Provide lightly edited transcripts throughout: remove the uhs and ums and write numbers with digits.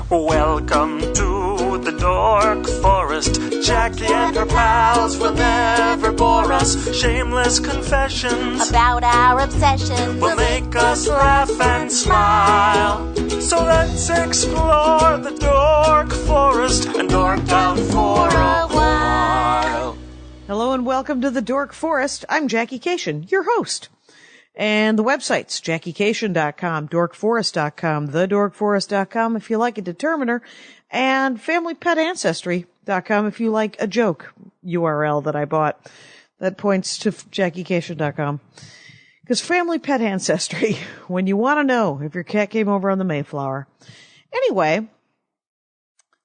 Welcome to the Dork Forest. Jackie and her pals will never bore us. Shameless confessions about our obsession will make us laugh and smile. So let's explore the Dork Forest and dork out for a while. Hello and welcome to the Dork Forest. I'm Jackie Kashian, your host. And the websites, JackieKashian.com, DorkForest.com, TheDorkForest.com if you like a determiner, and FamilyPetAncestry.com if you like a joke URL that I bought that points to JackieKashian.com. Because Family Pet Ancestry, when you want to know if your cat came over on the Mayflower. Anyway,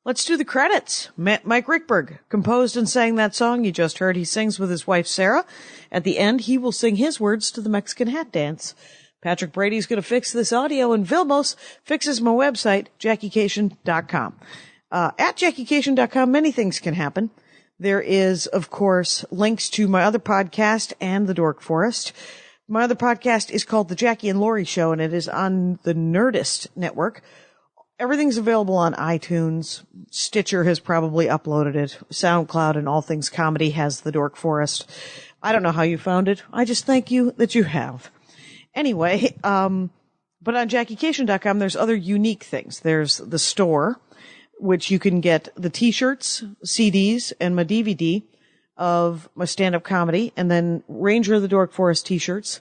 let's do the credits. Mike Rickberg composed and sang that song you just heard. He sings with his wife, Sarah. At the end, he will sing his words to the Mexican hat dance. Patrick Brady's going to fix this audio, and Vilmos fixes my website, JackieKashian.com. At JackieKashian.com, many things can happen. There is, of course, links to my other podcast and the Dork Forest. My other podcast is called The Jackie and Laurie Show, and it is on the Nerdist Network. Everything's available on iTunes. Stitcher has probably uploaded it. SoundCloud and All Things Comedy has the Dork Forest. I don't know how you found it. I just thank you that you have. Anyway, but on JackieKashian.com, there's other unique things. There's the store, which you can get the t-shirts, CDs, and my DVD of my stand-up comedy, and then Ranger of the Dork Forest t-shirts,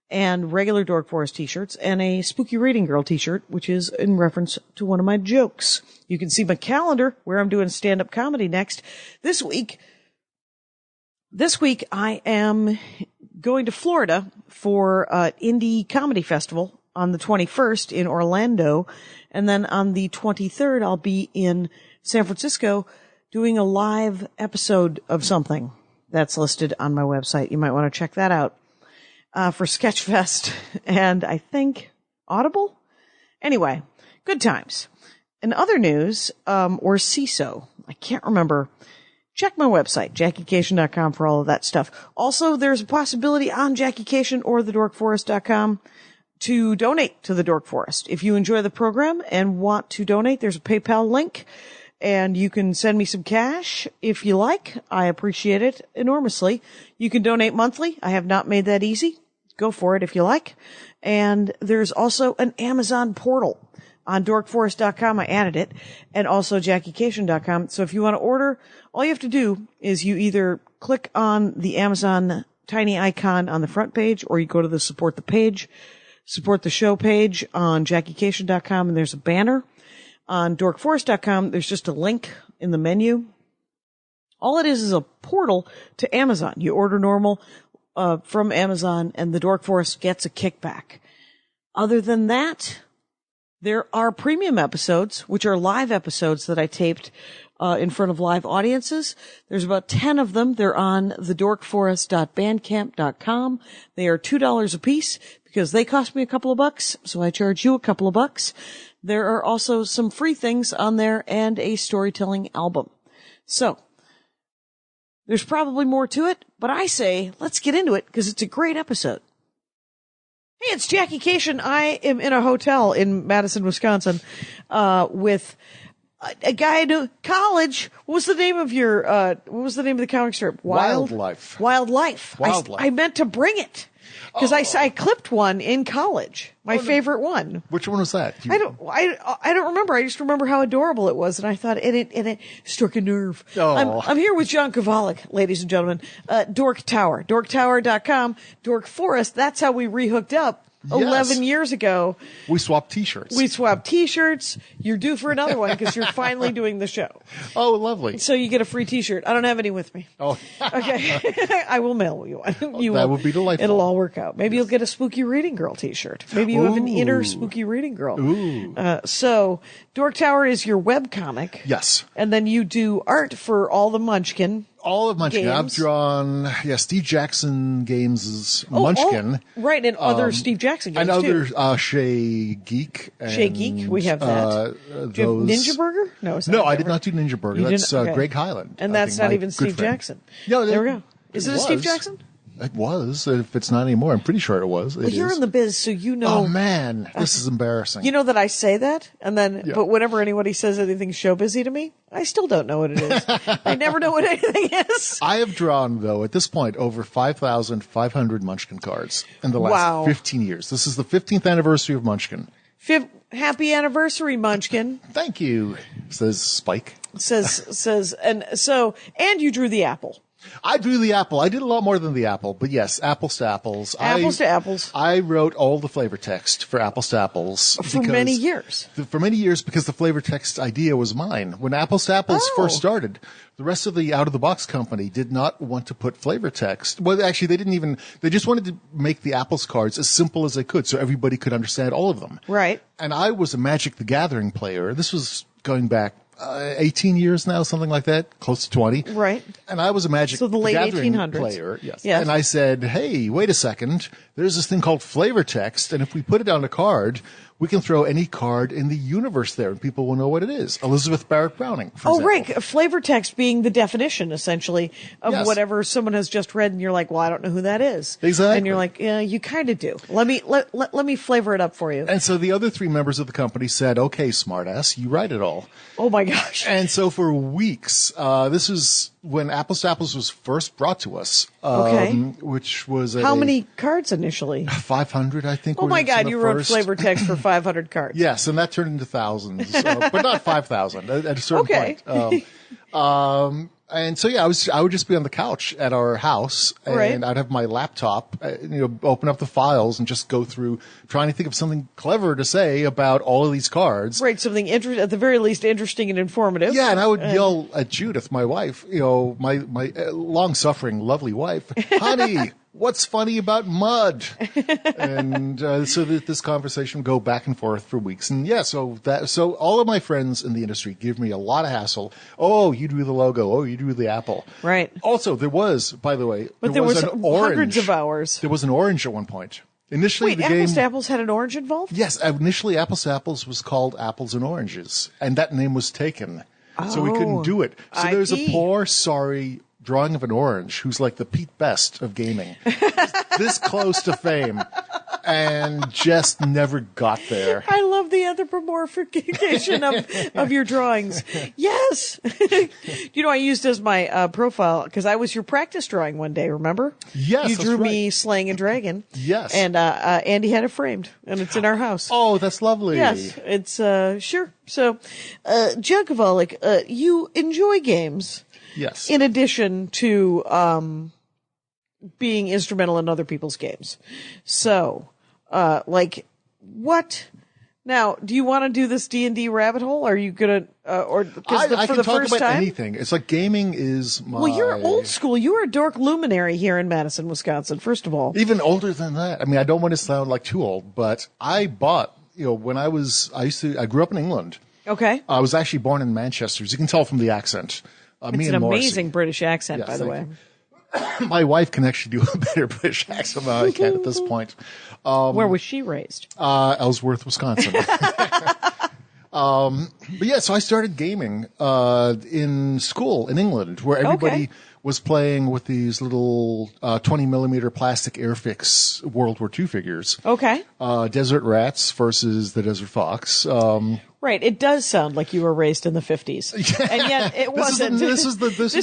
and regular Dork Forest t-shirts, and a Spooky Reading Girl t-shirt, which is in reference to one of my jokes. You can see my calendar where I'm doing stand-up comedy next. This week I am going to Florida for Indie Comedy Festival on the 21st in Orlando, and then on the 23rd I'll be in San Francisco doing a live episode of something that's listed on my website. You might want to check that out. For Sketchfest and I think Audible. Anyway, good times. In other news, or CISO, I can't remember. Check my website, JackieKashian.com, for all of that stuff. Also, there's a possibility on JackieKashian or TheDorkForest.com to donate to the Dork Forest. If you enjoy the program and want to donate, there's a PayPal link, and you can send me some cash if you like. I appreciate it enormously. You can donate monthly. I have not made that easy. Go for it if you like. And there's also an Amazon portal on DorkForest.com. I added it. And also JackieKashian.com. So if you want to order, all you have to do is you either click on the Amazon tiny icon on the front page, or you go to the support the show page on JackieKashian.com, and there's a banner. On DorkForest.com, there's just a link in the menu. All it is a portal to Amazon. You order normal from Amazon, and the Dork Forest gets a kickback. Other than that, there are premium episodes, which are live episodes that I taped in front of live audiences. There's about 10 of them. They're on thedorkforest.bandcamp.com. They are $2 a piece because they cost me a couple of bucks, so I charge you a couple of bucks. There are also some free things on there and a storytelling album. So, there's probably more to it, but I say, let's get into it, because it's a great episode. Hey, it's Jackie Kashian. I am in a hotel in Madison, Wisconsin, with a guy I knew, college. What was the name of the comic strip? Wildlife. I meant to bring it. Because I clipped one in college, my favorite one. Which one was that? I don't remember. I just remember how adorable it was, and I thought it struck a nerve. Oh. I'm here with John Kovalic, ladies and gentlemen. Dork Tower, DorkTower.com, Dork Forest. That's how we rehooked up. 11 years ago. We swapped t-shirts. You're due for another one because you're finally doing the show. Oh, lovely. So you get a free t-shirt. I don't have any with me. Oh. Okay. I will mail you one. That would be delightful. It'll all work out. Maybe you'll get a Spooky Reading Girl t-shirt. Maybe you have an inner Spooky Reading Girl. Ooh. So Dork Tower is your webcomic. Yes. And then you do art for all the Munchkin. All of Munchkin. Games. I've drawn, Steve Jackson Games' Munchkin. Right, and other Steve Jackson games, and other, too. Shea Geek. And, Shea Geek, we have that. Do you have Ninja Burger? No, I did not do Ninja Burger. That's Greg Highland. And that's not even Steve Jackson. Yeah, there we go. Is it a Steve Jackson? It was. If it's not anymore, I'm pretty sure it was. Well, you're in the biz, so you know. Oh man, this is embarrassing. You know that I say that, and then, Yeah. but whenever anybody says anything show busy to me, I still don't know what it is. I never know what anything is. I have drawn, though, at this point, over 5,500 Munchkin cards in the last Wow. 15 years. This is the 15th anniversary of Munchkin. Happy anniversary, Munchkin. Thank you, says Spike. And you drew the apple. I drew the apple. I did a lot more than the apple, but yes, apples to apples. Apples to apples. I wrote all the flavor text for apples to apples. For many years. For many years, because the flavor text idea was mine. When apples to apples first started, the rest of the out-of-the-box company did not want to put flavor text. Well, actually, they just wanted to make the apples cards as simple as they could so everybody could understand all of them. Right. And I was a Magic the Gathering player. This was going back 18 years now, something like that, close to 20. Right. And I was a Magic So the late Gathering 1800s. player. Yes. Yes. And I said, hey, wait a second. There's this thing called flavor text, and if we put it on a card, we can throw any card in the universe there, and people will know what it is. Elizabeth Barrett Browning, for example. Right. Flavor text being the definition, essentially, of Yes. whatever someone has just read, and you're like, well, I don't know who that is. Exactly. And you're like, yeah, you kind of do. Let me flavor it up for you. And so the other three members of the company said, okay, smartass, you write it all. Oh my gosh. And so for weeks, this was when Apples to Apples was first brought to us. Okay. Which was How many cards initially? 500, I think. Oh were my some of God, the you wrote first. flavor text for 500 cards. Yes, and that turned into thousands, but not 5,000 at a certain Okay. point. And so, yeah, I would just be on the couch at our house, and Right. I'd have my laptop, open up the files and just go through trying to think of something clever to say about all of these cards. Right, something at the very least interesting and informative. Yeah, and I would yell at Judith, my wife, my long-suffering, lovely wife, honey, what's funny about mud? And so this conversation would go back and forth for weeks. And yeah, so all of my friends in the industry give me a lot of hassle. Oh, you drew the logo. Oh, you drew the apple. Right. Also, there was, by the way, But there was an orange. hundreds of hours. There was an orange at one point. Initially, Wait, the Apples game. to Apples had an orange involved? Yes, initially Apples to Apples was called Apples and Oranges, and that name was taken. So we couldn't do it. So there's a IP. poor, sorry drawing of an orange who's like the Pete Best of gaming. This close to fame, and just never got there. I love the anthropomorphication of your drawings. Yes. I used as my profile, because I was your practice drawing one day, remember? Yes, You that's drew right. me slaying a dragon. Yes. And Andy had it framed, and it's in our house. Oh, that's lovely. Yes, it's sure. So, John Kovalic, you enjoy games Yes. in addition to being instrumental in other people's games. So, what? Now, do you want to do this D&D rabbit hole? Are you gonna, I for can the talk first about time? anything. It's like gaming is my. Well, you're old school. You were a dork luminary here in Madison, Wisconsin. First of all, Even older than that. I mean, I don't want to sound like too old, but I bought. When I grew up in England. okay. I was actually born in Manchester, as you can tell from the accent. Me It's and an Morrissey. amazing British accent, Yes, by the way. thank you. My wife can actually do a better British accent than I can at this point. Where was she raised? Ellsworth, Wisconsin. But yeah, so I started gaming in school in England, where everybody Okay. was playing with these little 20 millimeter plastic Airfix World War II figures. Okay. Desert Rats versus the Desert Fox. Right. It does sound like you were raised in the 50s. And yet it wasn't. This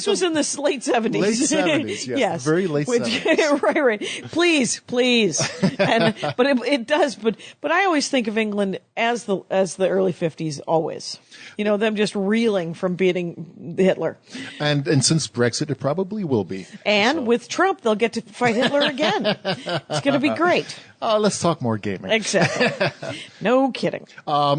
was in the late 70s. Late 70s, yes, the very late 70s. Right. Please. But it does. But I always think of England as the early 50s always. Them just reeling from beating Hitler. And since Brexit, it probably will be. And with Trump, they'll get to fight Hitler again. It's going to be great. Let's talk more gaming. Exactly. No kidding.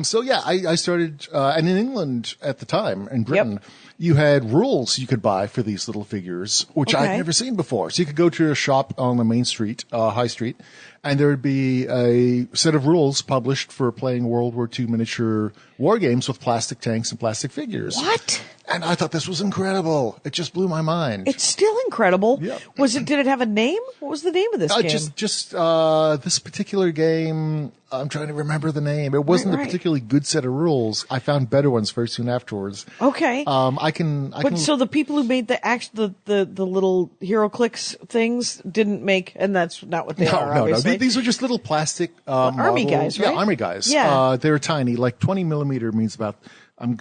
So yeah, I started, and in England at the time, in Britain, Yep. you had rules you could buy for these little figures, which Okay. I'd never seen before. So you could go to a shop on the main street, high street, and there would be a set of rules published for playing World War II miniature war games with plastic tanks and plastic figures. What? And I thought this was incredible. It just blew my mind. It's still incredible. Yep. Did it have a name? What was the name of this game? Just this particular game I'm trying to remember the name. It wasn't Right. a particularly good set of rules. I found better ones very soon afterwards. Okay. I can. So the people who made the little HeroClix things didn't make, and that's not what they are. No. Obviously. These are just little plastic army models. guys, right? Yeah, army guys. Yeah. They're tiny. Like 20 millimeter means about. I'm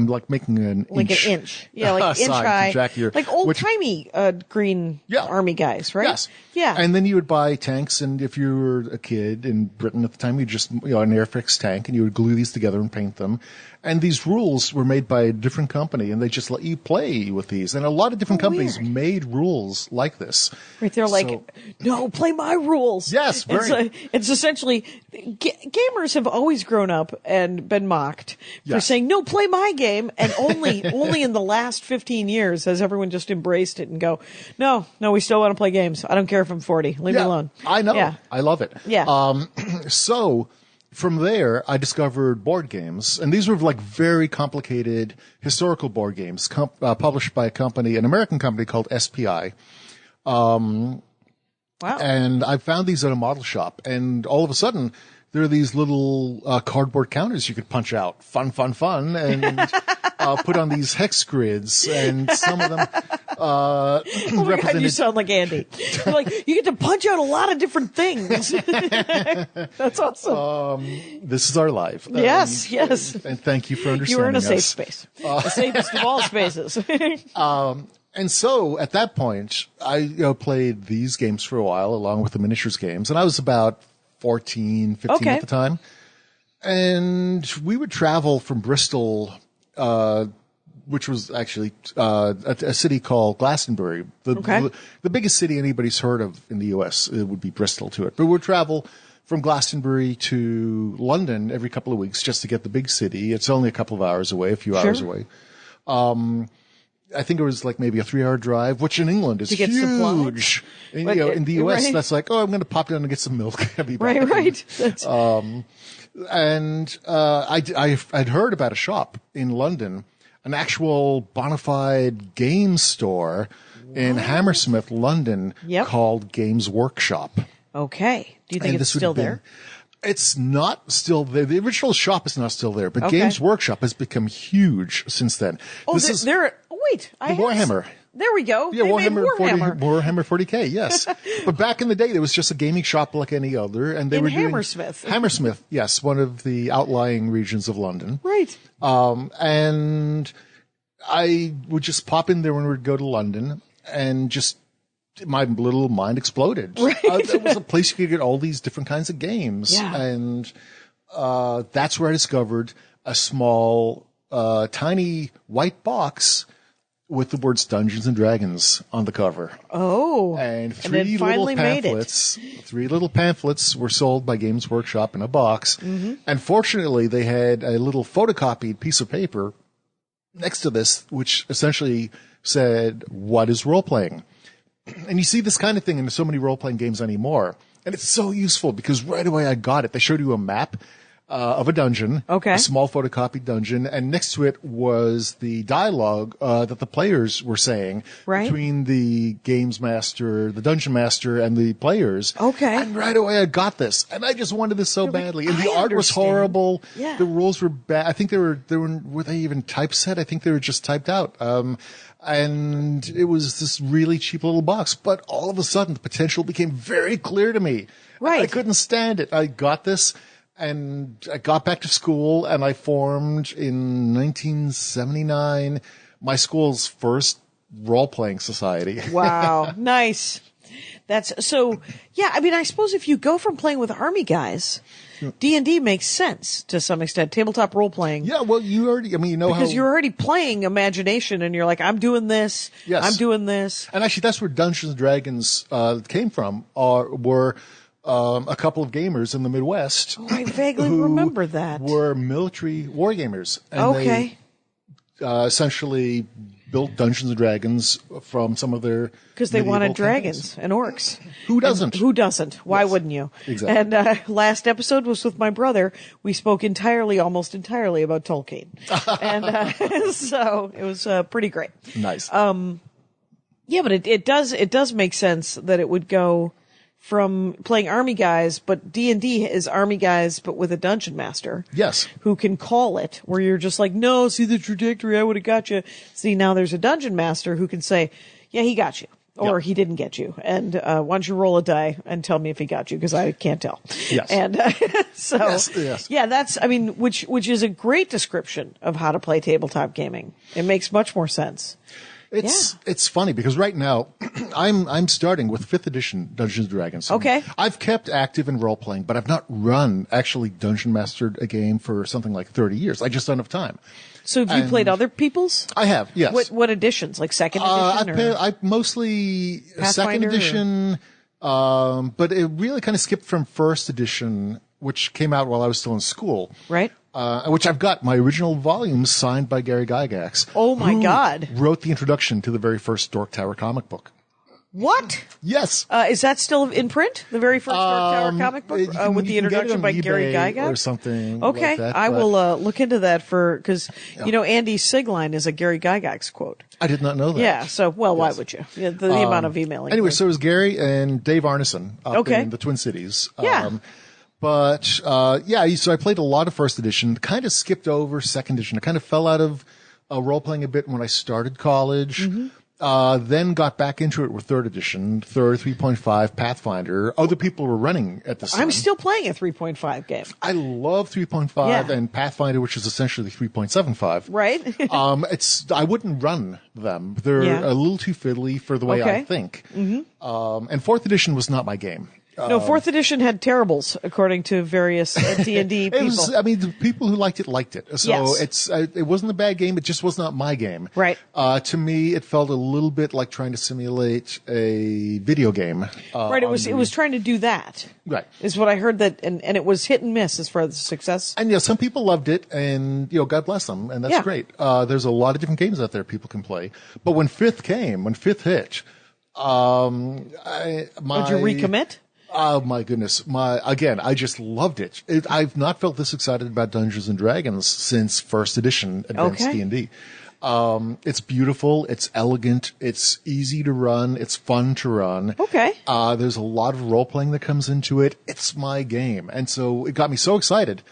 like making an like inch. an inch. Yeah, like inch side high. to jack your- Like old-timey green Yeah. army guys, right? Yes. Yeah. And then you would buy tanks, and if you were a kid in Britain at the time, you just, an Airfix tank, and you would glue these together and paint them. And these rules were made by a different company, and they just let you play with these. And a lot of different companies weird. made rules like this. Right, they're like, So- no, play my rules. Yes, very. It's essentially, gamers have always grown up and been mocked for Yes. saying, no, play my game. And only in the last 15 years has everyone just embraced it and go, no, we still want to play games. I don't care if I'm 40. Leave me alone. I know. Yeah. I love it. Yeah. So from there, I discovered board games, and these were like very complicated historical board games published by an American company called SPI. Wow. And I found these at a model shop, and all of a sudden, there are these little cardboard counters you could punch out. Fun, and put on these hex grids, and some of them Oh my God, represented. you sound like Andy. You're like, you get to punch out a lot of different things. That's awesome. This is our life. Yes. And thank you for understanding You were in a us. safe space. The safest of all spaces. And so at that point, I played these games for a while along with the miniatures games, and I was about 14, 15 Okay. at the time. And we would travel from Bristol, which was actually a city called Glastonbury. The biggest city anybody's heard of in the U.S. It would be Bristol to it. But we'd travel from Glastonbury to London every couple of weeks just to get the big city. It's only a couple of hours away, a few hours away. I think it was like maybe a 3-hour drive, which in England is To get huge. In the U.S., right. that's like, I'm going to pop down and get some milk. I'll be back. Right. That's, And I'd heard about a shop in London, an actual bona fide game store in Hammersmith, London, Yep. called Games Workshop. okay. Do you think And it's this would still have been- there? It's not still there. The original shop is not still there, but Okay. Games Workshop has become huge since then. Oh, This is they're wait. I have Warhammer. There we go. Yeah, They made Warhammer 40K, yes. But back in the day, there was just a gaming shop like any other, and they In were doing Hammersmith. Hammersmith, yes, one of the outlying regions of London. Right. And I would just pop in there when we would go to London, and just my little mind exploded. Right. There was a place you could get all these different kinds of games, Yeah. and that's where I discovered a small, tiny white box with the words Dungeons and Dragons on the cover. Oh. And it three finally made it. little pamphlets were sold by Games Workshop in a box. Mm-hmm. And fortunately, they had a little photocopied piece of paper next to this, which essentially said, "What is role-playing?" And you see this kind of thing in so many role-playing games anymore. And it's so useful because right away I got it. They showed you a map of a dungeon, Okay. a small photocopied dungeon, and next to it was the dialogue that the players were saying Right. between the games master, the dungeon master, and the players. Okay. And right away I got this, and I just wanted this so badly. And the I art was understand. horrible. Yeah. The rules were bad. I think were they even typeset? I think they were just typed out. And it was this really cheap little box. But all of a sudden, the potential became very clear to me. Right. I couldn't stand it. I got this, and I got back to school, and I formed in 1979 my school's first role-playing society. Wow. Nice. That's so, yeah, I mean, I suppose if you go from playing with army guys, D&D makes sense to some extent. Tabletop role playing. Yeah, well, you already, Because how... you're already playing imagination and you're like, I'm doing this. Yes. I'm doing this. And actually, that's where Dungeons and Dragons came from, were a couple of gamers in the Midwest. Oh, I vaguely who remember that. Were military war gamers. And Okay. they essentially built Dungeons and Dragons from some of their Because they wanted medieval dragons and orcs. Who doesn't? And who doesn't? Why Yes. wouldn't you? Exactly. And last episode was with my brother. We spoke almost entirely about Tolkien. And so it was pretty great. Nice. Yeah, but it does make sense that it would go from playing Army Guys, but D&D is Army Guys, but with a dungeon master. Yes. Who can call it, where you're just like, no, see the trajectory, I would have got you. See, now there's a dungeon master who can say, yeah, he got you. Or he didn't get you. And why don't you roll a die and tell me if he got you, because I can't tell. Yes. And so, yes. yeah, that's, I mean, which is a great description of how to play tabletop gaming. It makes much more sense. It's funny because right now I'm starting with 5th edition Dungeons and Dragons. Okay. I've kept active in role playing, but I've not actually dungeon mastered a game for something like 30 years. I just don't have time. So have you played other people's? I have, yes. What editions? Like 2nd edition? I mostly Pathfinder 2nd edition, but it really kind of skipped from 1st edition, which came out while I was still in school. Right. Which I've got my original volumes signed by Gary Gygax. Oh my who God. Wrote the introduction to the very first Dork Tower comic book. What? Yes. Is that still in print? The very first Dork Tower comic book with the introduction by Gary Gygax? Or something okay. like that. I will look into that because, you know, Andy's Sigline is a Gary Gygax quote. I did not know that. Yeah, so, why would you? Yeah, the amount of emailing. Anyway, so it was Gary and Dave Arneson up in the Twin Cities. Yeah. So I played a lot of 1st edition, kind of skipped over 2nd edition. I kind of fell out of role-playing a bit when I started college. Then got back into it with 3rd edition, 3.5 Pathfinder. Other people were running at the time. I'm still playing a 3.5 game. I love 3.5 and Pathfinder, which is essentially 3.75. Right. I wouldn't run them. They're a little too fiddly for the way I think. And 4th edition was not my game. No, 4th edition had terribles, according to various D&D people. The people who liked it. So yes. It wasn't a bad game. It just was not my game. Right. To me, it felt a little bit like trying to simulate a video game. Right. It was trying to do that. Right. Is what I heard and it was hit and miss as far as success. And some people loved it, and God bless them, and that's great. There's a lot of different games out there people can play. But when 5th hit, Would you recommit? Oh my goodness. I just loved it. I've not felt this excited about Dungeons and Dragons since 1st edition Advanced D&D. It's beautiful. It's elegant. It's easy to run. It's fun to run. Okay. There's a lot of role playing that comes into it. It's my game. And so it got me so excited.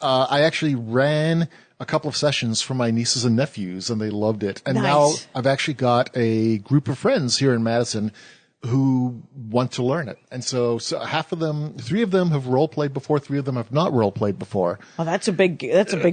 I actually ran a couple of sessions for my nieces and nephews, and they loved it. And now I've actually got a group of friends here in Madison who want to learn it. And so 3 of them have role played before, 3 of them have not role played before. Oh, that's a big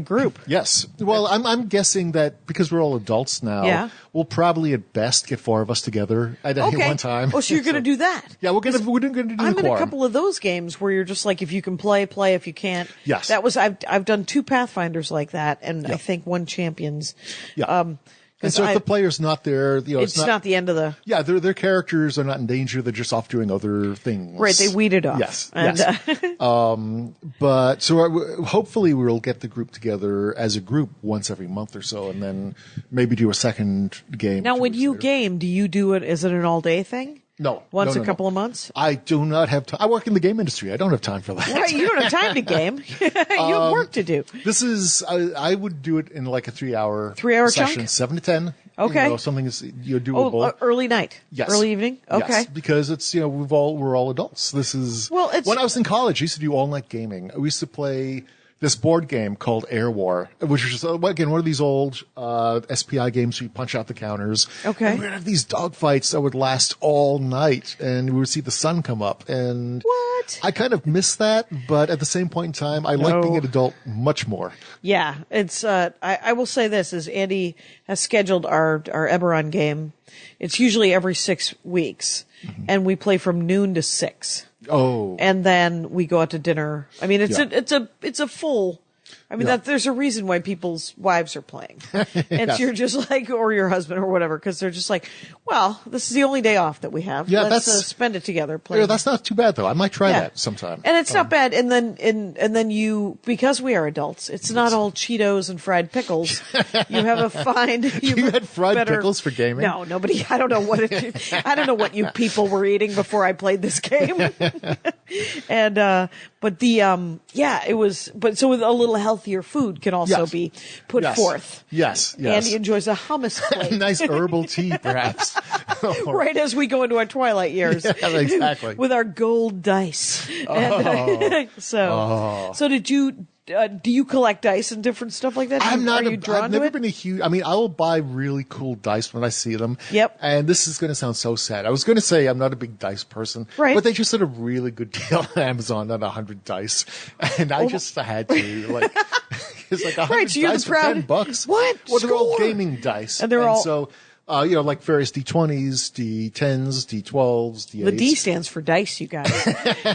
group. Yes. Well, I'm guessing that because we're all adults now, we'll probably at best get 4 of us together at any one time. Oh, so you're going to do that? Yeah, we're going to do the I'm in quorum. a couple of those games where you're just like, if you can play, if you can't. Yes. I've done 2 Pathfinders like that, and I think 1 Champions. Yeah. And so if the player's not there, it's not the end of the. Yeah, their characters are not in danger. They're just off doing other things. Right, they weeded off. Yes. And, but so hopefully we'll get the group together as a group once every month or so, and then maybe do a second game. Now, when you game, do you do it? Is it an all-day thing? No. Once a couple of months? I do not have time. I work in the game industry. I don't have time for that. Right, you don't have time to game. You have work to do. This is, I would do it in like a 3-hour session, chunk? 7 to 10. Okay. Something is doable. Oh, early night. Yes. Early evening. Okay. Yes, because it's we're all adults. This is when I was in college. I used to do all night gaming. We used to play this board game called Air War, which is just, again, one of these old SPI games where you punch out the counters. Okay. And we would have these dogfights that would last all night, and we would see the sun come up. And what? I kind of miss that, but at the same point in time, I like being an adult much more. Yeah, it's. I will say this: is Andy has scheduled our Eberron game. It's usually every 6 weeks, and we play from noon to 6. Oh. And then we go out to dinner. I mean, it's a full. I mean, there's a reason why people's wives are playing. It's you're just like, or your husband or whatever, because they're just like, well, this is the only day off that we have. Yeah, let's spend it together playing. Yeah, that's not too bad though. I might try that sometime. And it's not bad. And then you, because we are adults, it's not all Cheetos and fried pickles. You have a fine. You had fried pickles for gaming? No, nobody. I don't know what you people were eating before I played this game. And but it was so with a little healthy healthier food can also Yes. be put Yes. forth. Yes. Andy enjoys a hummus plate. Nice herbal tea, perhaps. Right as we go into our twilight years. Yeah, exactly. With our gold dice. And, so did you, do you collect dice and different stuff like that? I'm not. Are you drawn I've to never it? been a huge. I mean, I will buy really cool dice when I see them. Yep. And this is going to sound so sad. I was going to say I'm not a big dice person, Right. but they just did a really good deal on Amazon on 100 dice, and I just had to like. It's like 100 Right, so you're the dice for proud- $10. What? Well, they're all Score! gaming dice, And they're all- so. Like various D20s, D10s, D12s, D8s. The D stands for dice, you guys.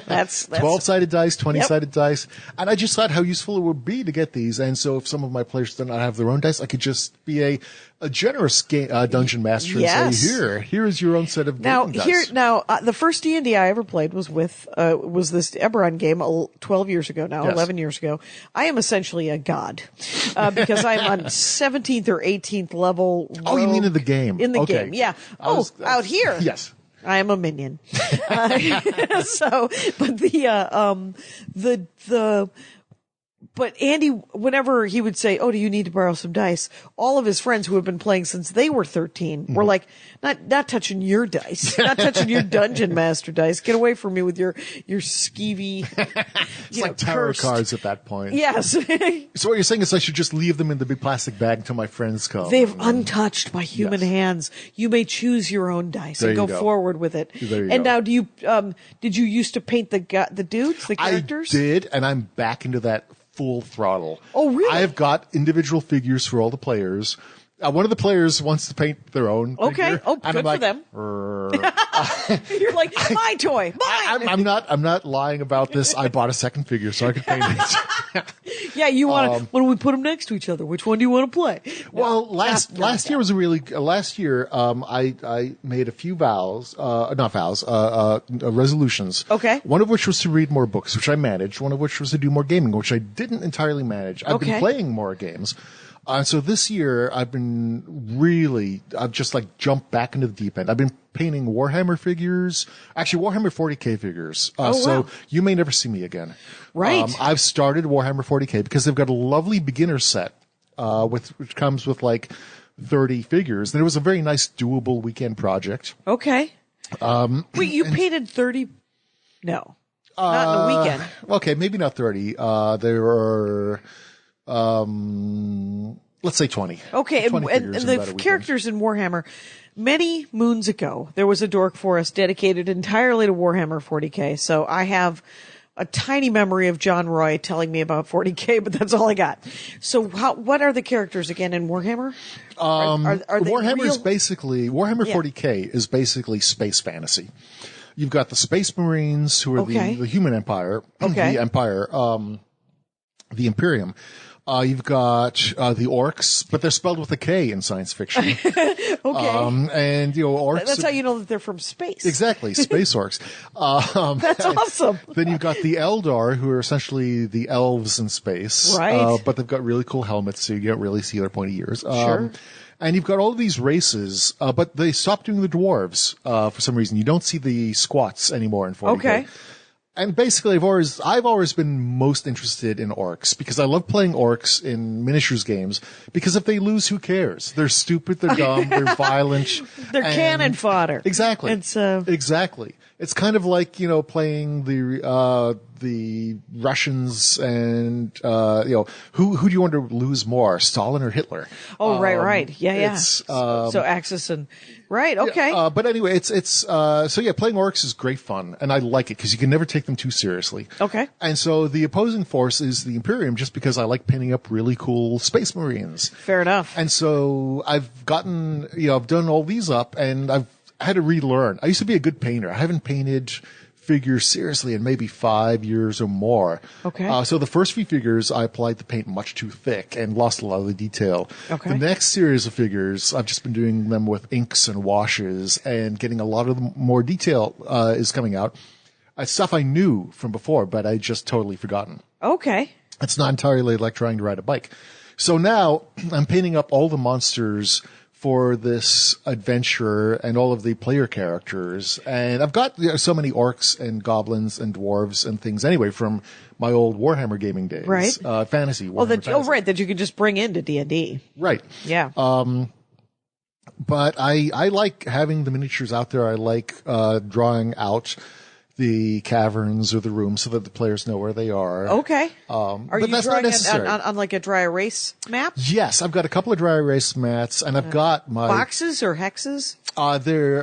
That's 12-sided dice, 20-sided dice. And I just thought how useful it would be to get these. And so if some of my players do not have their own dice, I could just be a generous dungeon master Yes. and say, here is your own set of Now, gaming here, dice. now, the first D&D I ever played was with, was this Eberron game 12 years ago now, Yes. 11 years ago. I am essentially a god, because I'm on 17th or 18th level. Oh, you mean rogue. in the game? In the Okay. game, yeah. I was- Out here. Yes. I am a minion. But Andy, whenever he would say, "Oh, do you need to borrow some dice?" all of his friends who have been playing since they were 13 were like, "Not touching your dice, not touching your dungeon master dice. Get away from me with your skeevy." It's like tarot cursed. cards at that point. Yes, So what you're saying is I should just leave them in the big plastic bag until my friends come. they've untouched by human Yes. hands. You may choose your own dice There and you go go. forward with it. There you And go. now, do you did you used to paint the dudes, the characters? I did, and I'm back into that full throttle. Oh, really? I have got individual figures for all the players. One of the players wants to paint their own Okay. figure, Oh, and good I'm like, for them. "Rrr." You're like, my toy, mine. I'm not lying about this. I bought a second figure so I could paint it. Yeah, you want to, when we put them next to each other, which one do you want to play? Well, not last year was a really last year. I made a few resolutions. Okay. One of which was to read more books, which I managed. One of which was to do more gaming, which I didn't entirely manage. I've Okay. been playing more games. So this year I've just like jumped back into the deep end. I've been painting Warhammer figures, actually Warhammer 40K figures. So wow. you may never see me again. Right. I've started Warhammer 40K because they've got a lovely beginner set, which comes with like 30 figures. And it was a very nice doable weekend project. Okay. Wait, you painted 30? No. Not in a weekend. Okay, maybe not 30. There are, let's say 20. Okay, 20 and figures in the about a weekend. characters in Warhammer, many moons ago, there was a Dork forest dedicated entirely to Warhammer 40K. So I have a tiny memory of John Roy telling me about 40K, but that's all I got. So what are the characters again in Warhammer? Are they Warhammer real? is basically, Warhammer Yeah. 40K is basically space fantasy. You've got the Space Marines, who are Okay. the human empire, Okay. the empire, the Imperium. You've got the orcs, but they're spelled with a K in science fiction. Okay. And orcs. That's how you know that they're from space. Exactly, space orcs. That's awesome. Then you've got the Eldar, who are essentially the elves in space. Right. But they've got really cool helmets, so you don't really see their pointy ears. Sure. And you've got all of these races, but they stopped doing the dwarves for some reason. You don't see the squats anymore in 40K. Okay. And basically, I've always been most interested in orcs because I love playing orcs in miniatures games. Because if they lose, who cares? They're stupid, they're dumb, they're violent. They're and- cannon fodder. Exactly. It's Exactly. It's kind of like, playing the Russians and, who do you want to lose more, Stalin or Hitler? oh, right. Yeah. It's, so Axis and, right. Okay. but anyway, playing orcs is great fun, and I like it because you can never take them too seriously. Okay. And so the opposing force is the Imperium, just because I like pinning up really cool Space Marines. Fair enough. And so I've gotten, I've done all these up, and I've had to relearn. I used to be a good painter. I haven't painted figures seriously in maybe 5 years or more. Okay. So the first few figures, I applied the paint much too thick and lost a lot of the detail. Okay. The next series of figures, I've just been doing them with inks and washes and getting a lot of the more detail is coming out. Stuff I knew from before, but I just totally forgotten. Okay. It's not entirely like trying to ride a bike. So now I'm painting up all the monsters for this adventure and all of the player characters. And I've got so many orcs and goblins and dwarves and things anyway from my old Warhammer gaming days. Right. Fantasy. Well, Fantasy. right, that you could just bring into D&D. Right. Yeah. But I like having the miniatures out there. I like drawing out the caverns or the rooms so that the players know where they are. Okay. Are you that's drawing not necessary. on like a dry erase map? Yes, I've got a couple of dry erase mats, and I've got my Boxes or hexes? They're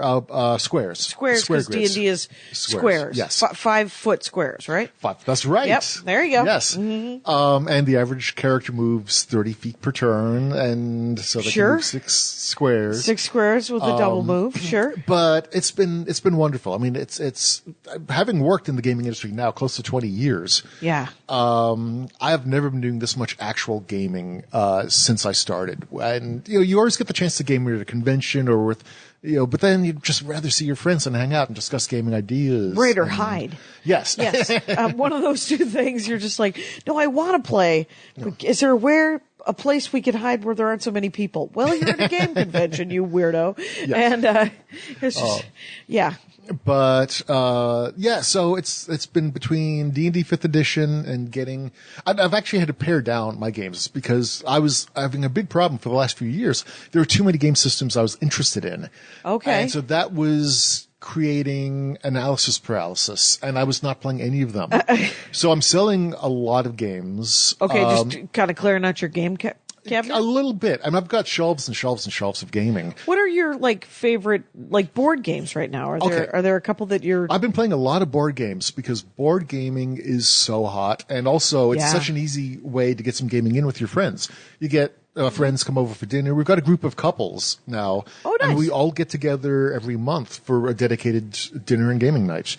squares. Squares, because D&D is squares. Yes. 5 foot squares, right? That's right. Yep, there you go. Yes. Mm-hmm. And the average character moves 30 feet per turn, and so they can move 6 squares. 6 squares with a double move, sure. But it's been wonderful. I mean, it's having worked in the gaming industry now close to 20 years. Yeah. I have never been doing this much actual gaming since I started. And you always get the chance to game at a convention or with but then you'd just rather see your friends and hang out and discuss gaming ideas. Right, or hide. Yes. Yes. One of those two things, you're just like, no, I want to play. No. Is there a place we could hide where there aren't so many people? Well, you're at a game convention, you weirdo. Yeah. And it's just, yeah. But so it's been between D&D 5th edition and getting. I've actually had to pare down my games because I was having a big problem for the last few years. There were too many game systems I was interested in. Okay. And so that was creating analysis paralysis, and I was not playing any of them. So I'm selling a lot of games. Okay, just kind of clearing out your game cabinet? A little bit. I mean, I've got shelves and shelves and shelves of gaming. What are your favorite board games right now? Are there a couple that you're? I've been playing a lot of board games because board gaming is so hot, and also it's such an easy way to get some gaming in with your friends. You get friends come over for dinner. We've got a group of couples now, and we all get together every month for a dedicated dinner and gaming night.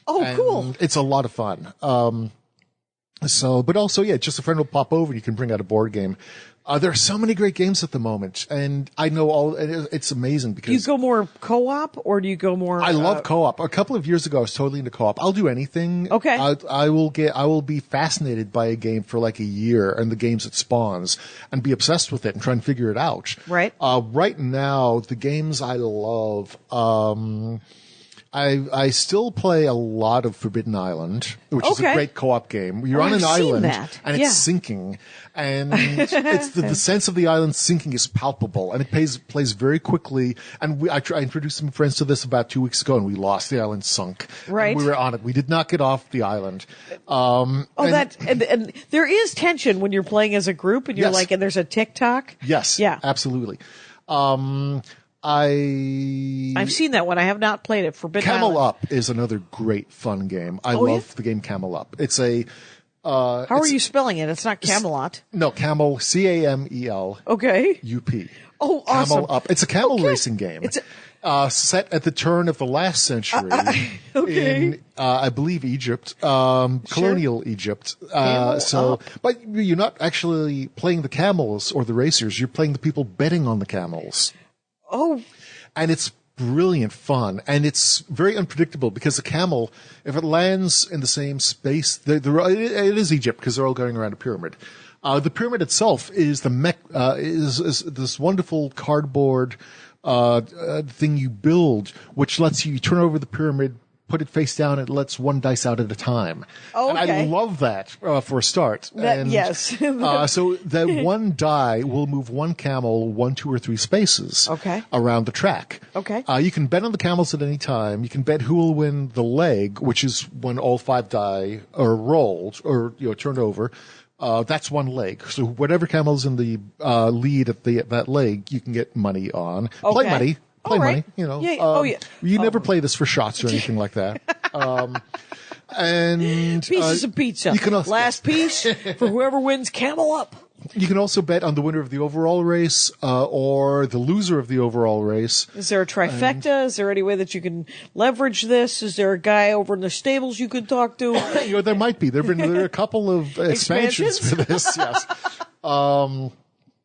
Oh, and cool! It's a lot of fun. But also, just a friend will pop over and you can bring out a board game. There are so many great games at the moment, and I know it's amazing because. Do you go more co-op or do you go more? I love co-op. A couple of years ago, I was totally into co-op. I'll do anything. Okay. I will be fascinated by a game for like a year and the games it spawns and be obsessed with it and try and figure it out. Right. Right now, the games I love, I still play a lot of Forbidden Island, which is a great co-op game. You're on an island and it's sinking, and it's the sense of the island sinking is palpable, and it plays very quickly. And I introduced some friends to this about 2 weeks ago, and we lost. The island sunk. Right, and we were on it. We did not get off the island. And there is tension when you're playing as a group, and you're and there's a tick-tock. Yes, absolutely. I've seen that one. I have not played it. Forbidden Camel Island. Up is another great fun game. I love the game Camel Up. It's a. How are you spelling it? It's not Camelot. No, Camel. CAMEL. Okay. UP. Oh, awesome. Camel Up. It's a camel racing game. It's set at the turn of the last century in, I believe, Egypt, colonial Egypt. But you're not actually playing the camels or the racers. You're playing the people betting on the camels. Oh. And it's brilliant fun. And it's very unpredictable because the camel, if it lands in the same space, it is Egypt because they're all going around a pyramid. The pyramid itself is is this wonderful cardboard thing you build, which lets you turn over the pyramid, put it face down, and it lets one dice out at a time. Oh, okay. And I love that for a start. Yes. So that one die will move one camel 1, 2, or 3 spaces around the track. Okay. You can bet on the camels at any time. You can bet who will win the leg, which is when all 5 die are rolled or turned over. That's one leg. So whatever camel's in the lead at that leg, you can get money on. Play money. Play money, You never play this for shots or anything like that. And pieces of pizza. You can also, last piece for whoever wins Camel Up. You can also bet on the winner of the overall race or the loser of the overall race. Is there a trifecta? Is there any way that you can leverage this? Is there a guy over in the stables you can talk to? There might be. There are a couple of expansions for this. Yes.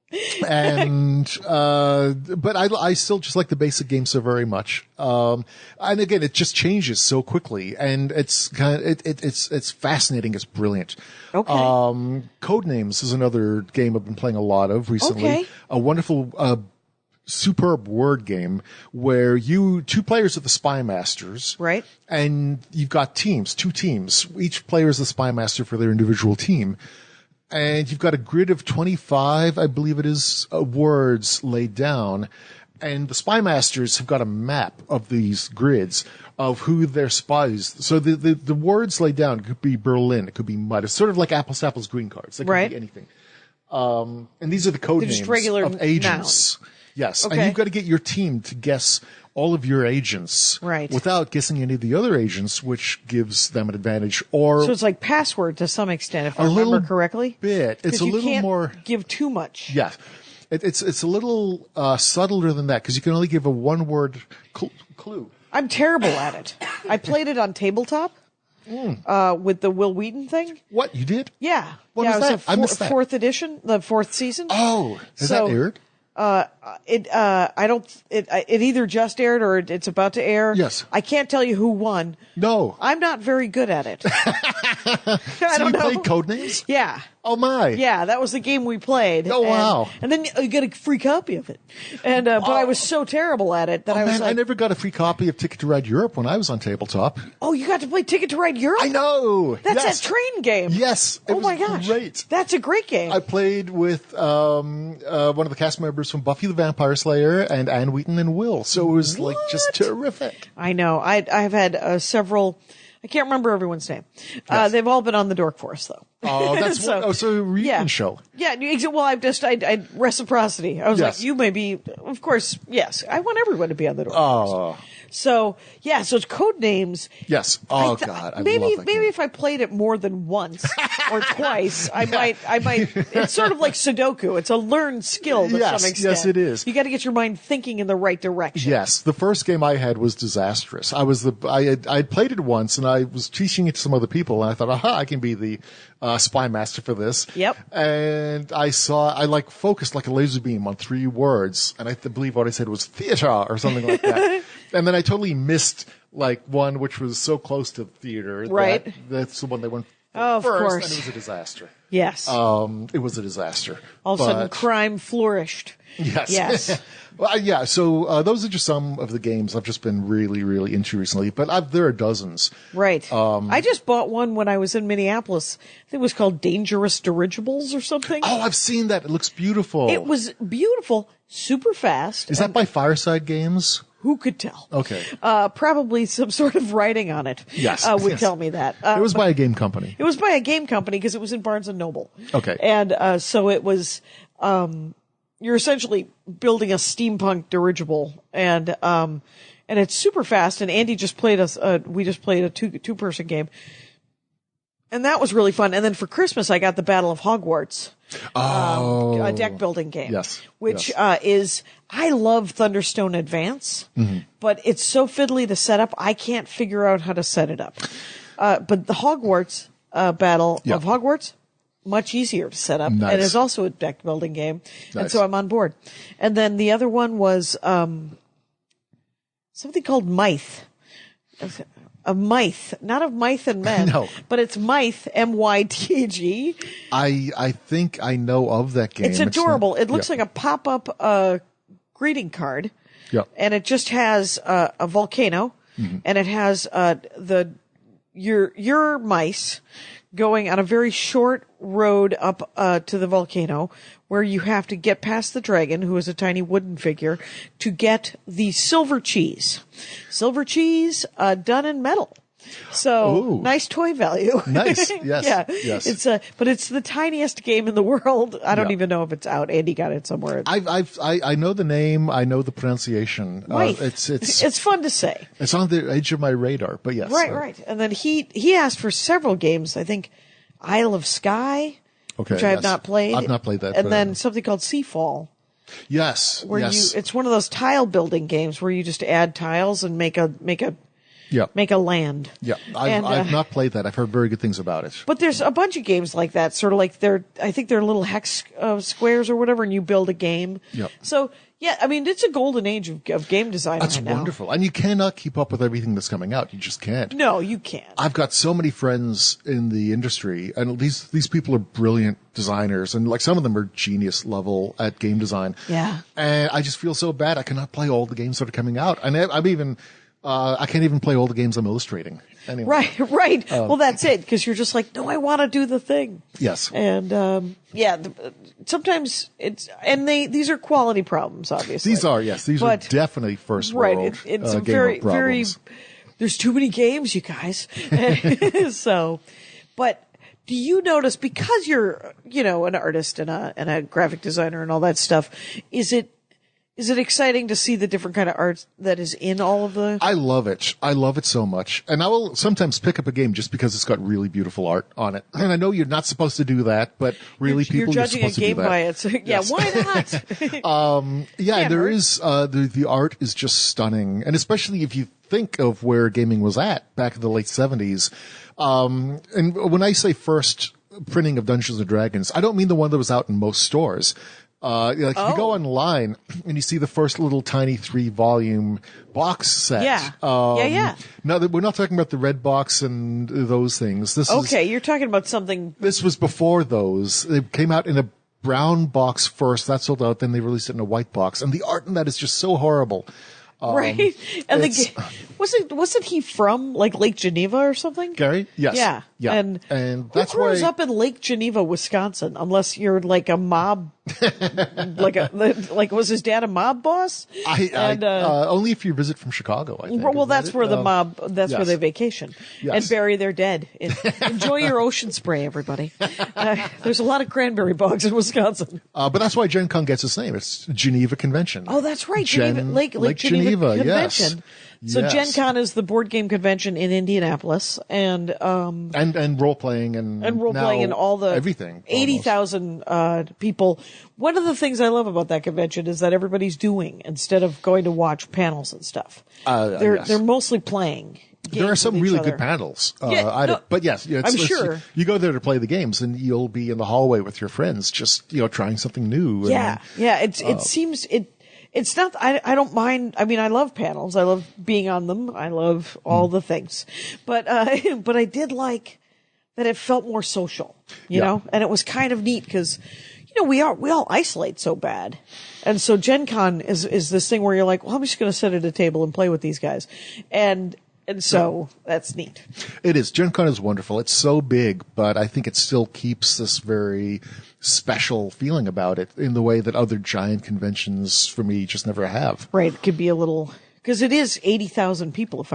But I still just like the basic game so very much. And again, it just changes so quickly, and it's it's fascinating. It's brilliant. Okay. Codenames is another game I've been playing a lot of recently. Okay. A wonderful superb word game where two players are the spy masters. Right. And you've got teams, 2 teams. Each player is the spy master for their individual team. And you've got a grid of 25, I believe it is, words laid down. And the spy masters have got a map of these grids of who their spies. So the words laid down could be Berlin, it could be mud. It's sort of like apples to apples green cards. It could be anything. And these are the code They're names just regular of agents. nouns. Yes. Okay. And you've got to get your team to guess all of your agents. Right. Without guessing any of the other agents, which gives them an advantage. Or So it's like password to some extent, if I a little remember correctly. bit. It's 'Cause a you little can't more. give too much. Yeah. It's a little subtler than that because you can only give a one-word clue. I'm terrible at it. I played it on tabletop with the Will Wheaton thing. What, you did? Yeah. What yeah, was it that? was I missed that. 4th edition, the 4th season. Oh, has So- that aired? It either just aired or it's about to air. Yes. I can't tell you who won. No. I'm not very good at it. I So don't you know. played Codenames? Yeah. Oh my. Yeah, that was the game we played. Oh, wow. And then you get a free copy of it. And but I was so terrible at it that Oh I was man, like, I never got a free copy of Ticket to Ride Europe when I was on tabletop. "Oh, you got to play Ticket to Ride Europe? I know. That's yes. that train game." Yes. It Oh was my gosh. great. That's a great game. I played with one of the cast members from Buffy the Vampire Slayer and Ann Wheaton and Will. So it was like just terrific. I know. I've had several. I can't remember everyone's name. Yes. They've all been on the Dork Force though. Oh, that's so a reunion show. Yeah. Well, I reciprocity. I was Yes. like, you may be, of course, yes. I want everyone to be on the Dork Oh. Force. So yeah, so it's code names. Yes. Oh God, I maybe love that game. if I played it more than once or twice, I might. It's sort of like Sudoku. It's a learned skill to Yes, some extent. yes, it is. You got to get your mind thinking in the right direction. Yes, the first game I had was disastrous. I played it once and I was teaching it to some other people and I thought, aha, I can be the spy master for this. Yep. And I focused like a laser beam on 3 words and I believe what I said was theater or something like that. And then I totally missed like one which was so close to theater. Right. That's the one they went for Oh, of first course. and it was a disaster. Yes. It was a disaster. All of a sudden, But- crime flourished. Yes. Yes. Well, yeah. So those are just some of the games I've just been really, really into recently. But there are dozens. Right. I just bought one when I was in Minneapolis. I think it was called Dangerous Dirigibles or something. Oh, I've seen that. It looks beautiful. It was beautiful, super fast. Is that by Fireside Games? Who could tell? Okay. Probably some sort of writing on it. Yes, would yes. tell me that. It was by a game company. It was by a game company because it was in Barnes and Noble. Okay. And so it was. You're essentially building a steampunk dirigible, and it's super fast. And Andy just played us. We just played a two-person game, and that was really fun. And then for Christmas, I got the Battle of Hogwarts. A deck building game. Yes, Which yes. is, I love Thunderstone Advance, but it's so fiddly to set up, I can't figure out how to set it up. But the Hogwarts Battle Yeah. of Hogwarts, much easier to set up. Nice. And it's also a deck building game. And Nice. so I'm on board. And then the other one was something called Myth. A Myth, not of Myth and Men, No. but it's Myth, M-Y-T-H-E. I think I know of that game. It's adorable. It looks yeah. like a pop-up greeting card, Yeah. and it just has a volcano, and it has your mice going on a very short road up to the volcano, where you have to get past the dragon, who is a tiny wooden figure, to get the silver cheese. Silver cheese done in metal. So Ooh. nice toy value. Nice. Yes. Yeah. Yes. It's but it's the tiniest game in the world. I don't Yeah. even know if it's out. Andy got it somewhere. I know the name. I know the pronunciation. Myth. It's fun to say. on the edge of my radar. But yes. Right. And then he asked for several games. I think Isle of Skye, Okay. which I have yes. not played. I've not played that. And but, then something called Seafall, yes. where yes. it's one of those tile building games where you just add tiles and make a Yeah. make a land. Yeah, I've not played that. I've heard very good things about it. But there's a bunch of games like that, sort of like I think they're little hex squares or whatever, and you build a game. Yep. So, yeah, I mean, it's a golden age of game design That's right now. wonderful. And you cannot keep up with everything that's coming out. You just can't. No, you can't. I've got so many friends in the industry, and these people are brilliant designers, and like some of them are genius level at game design. Yeah. And I just feel so bad. I cannot play all the games that are coming out. And I can't even play all the games I'm illustrating. Anyway. Right. Well, that's it, because you're just like, no, I want to do the thing. Yes. And, sometimes these are quality problems, obviously. These are definitely first right, world it's game very, problems. there's too many games, you guys. So, but do you notice, because you're, an artist and a graphic designer and all that stuff, is it exciting to see the different kind of art that is in all of the? I love it. I love it so much. And I will sometimes pick up a game just because it's got really beautiful art on it. And I know you're not supposed to do that, but really you're judging a game by it. So, yes. Why not? There is, the art is just stunning. And especially if you think of where gaming was at back in the late 70s. And when I say first printing of Dungeons and Dragons, I don't mean the one that was out in most stores. If you go online and you see the first little tiny 3-volume box set. Yeah. No, we're not talking about the red box and those things. You're talking about something. This was before those. They came out in a brown box first. That sold out. Then they released it in a white box. And the art in that is just so horrible. Right. And wasn't he from like Lake Geneva or something? Gary? Yes. Yeah. And that's who grows up in Lake Geneva, Wisconsin, unless you're like a mob, like was his dad a mob boss? Only if you visit from Chicago, I think. Well, that's where the mob, where they vacation and bury their dead. Enjoy your ocean spray, everybody. There's a lot of cranberry bogs in Wisconsin. But that's why Gen Con gets its name. It's Geneva Convention. Oh, that's right. Lake Geneva Convention. Yes. So Gen Con is the board game convention in Indianapolis, and role playing and role playing and all the everything. 80,000 people. One of the things I love about that convention is that everybody's doing instead of going to watch panels and stuff. They're mostly playing. There are some really good panels. But yes, I'm sure you go there to play the games, and you'll be in the hallway with your friends, just trying something new. It seems it. It's not, I don't mind. I mean, I love panels. I love being on them. I love all the things. But I did like that it felt more social, you know, and it was kind of neat because, we all isolate so bad. And so Gen Con is this thing where you're like, well, I'm just going to sit at a table and play with these guys. And so that's neat. It is. Gen Con is wonderful. It's so big, but I think it still keeps this very special feeling about it in the way that other giant conventions for me just never have. Right. It could be a little, because it is 80,000 people if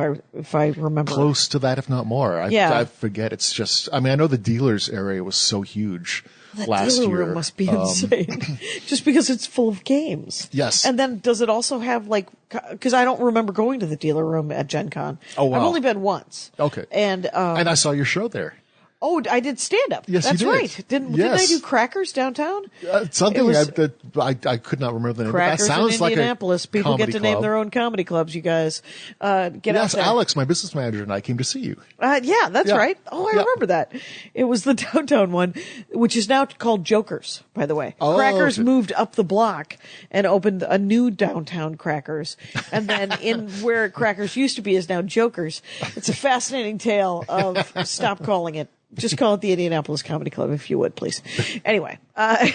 I remember. Close to that, if not more. I forget. It's just, I mean, I know the dealers area was so huge last year. The dealer room must be insane. Just because it's full of games. Yes. And then does it also have because I don't remember going to the dealer room at Gen Con. Oh, wow. I've only been once. Okay. And I saw your show there. Oh, I did stand up. Yes, that's you did. Right. Didn't I do Crackers downtown? Something I could not remember the name. Crackers that sounds in like Indianapolis. People get to name their own comedy clubs. You guys get out there. Yes, Alex, my business manager, and I came to see you. That's right. Oh, I remember that. It was the downtown one, which is now called Jokers, by the way. Oh, Crackers okay. moved up the block and opened a new downtown Crackers, and then in where Crackers used to be is now Jokers. It's a fascinating tale of stop calling it. Just call it the Indianapolis Comedy Club, if you would, please. Anyway, the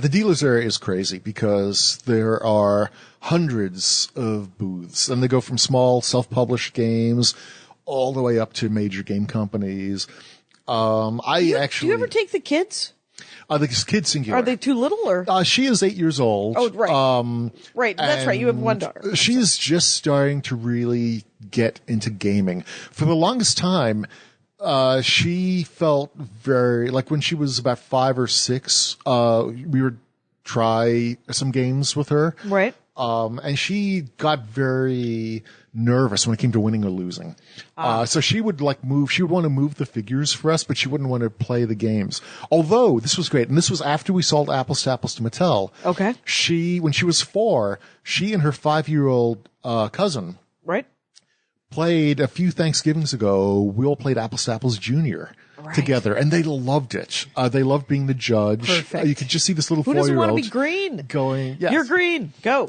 dealers area is crazy because there are hundreds of booths, and they go from small self-published games all the way up to major game companies. Do you ever take the kids? The kids singular. Are they too little, or? She is 8 years old. Oh, right. Right. That's right. You have one daughter. She's just starting to really get into gaming. For the longest time, she felt very, like when she was about 5 or 6, we would try some games with her. Right. And she got very nervous when it came to winning or losing. So she would she would want to move the figures for us, but she wouldn't want to play the games. Although this was great. And this was after we sold Apples to Apples to Mattel. Okay. When she was 4, she and her 5-year-old cousin Right. played a few Thanksgivings ago. We all played Apples to Apples Junior together, and they loved it. They loved being the judge. Perfect. You could just see this little Who doesn't 4-year-old want to be green? going, yes. You're green. Go.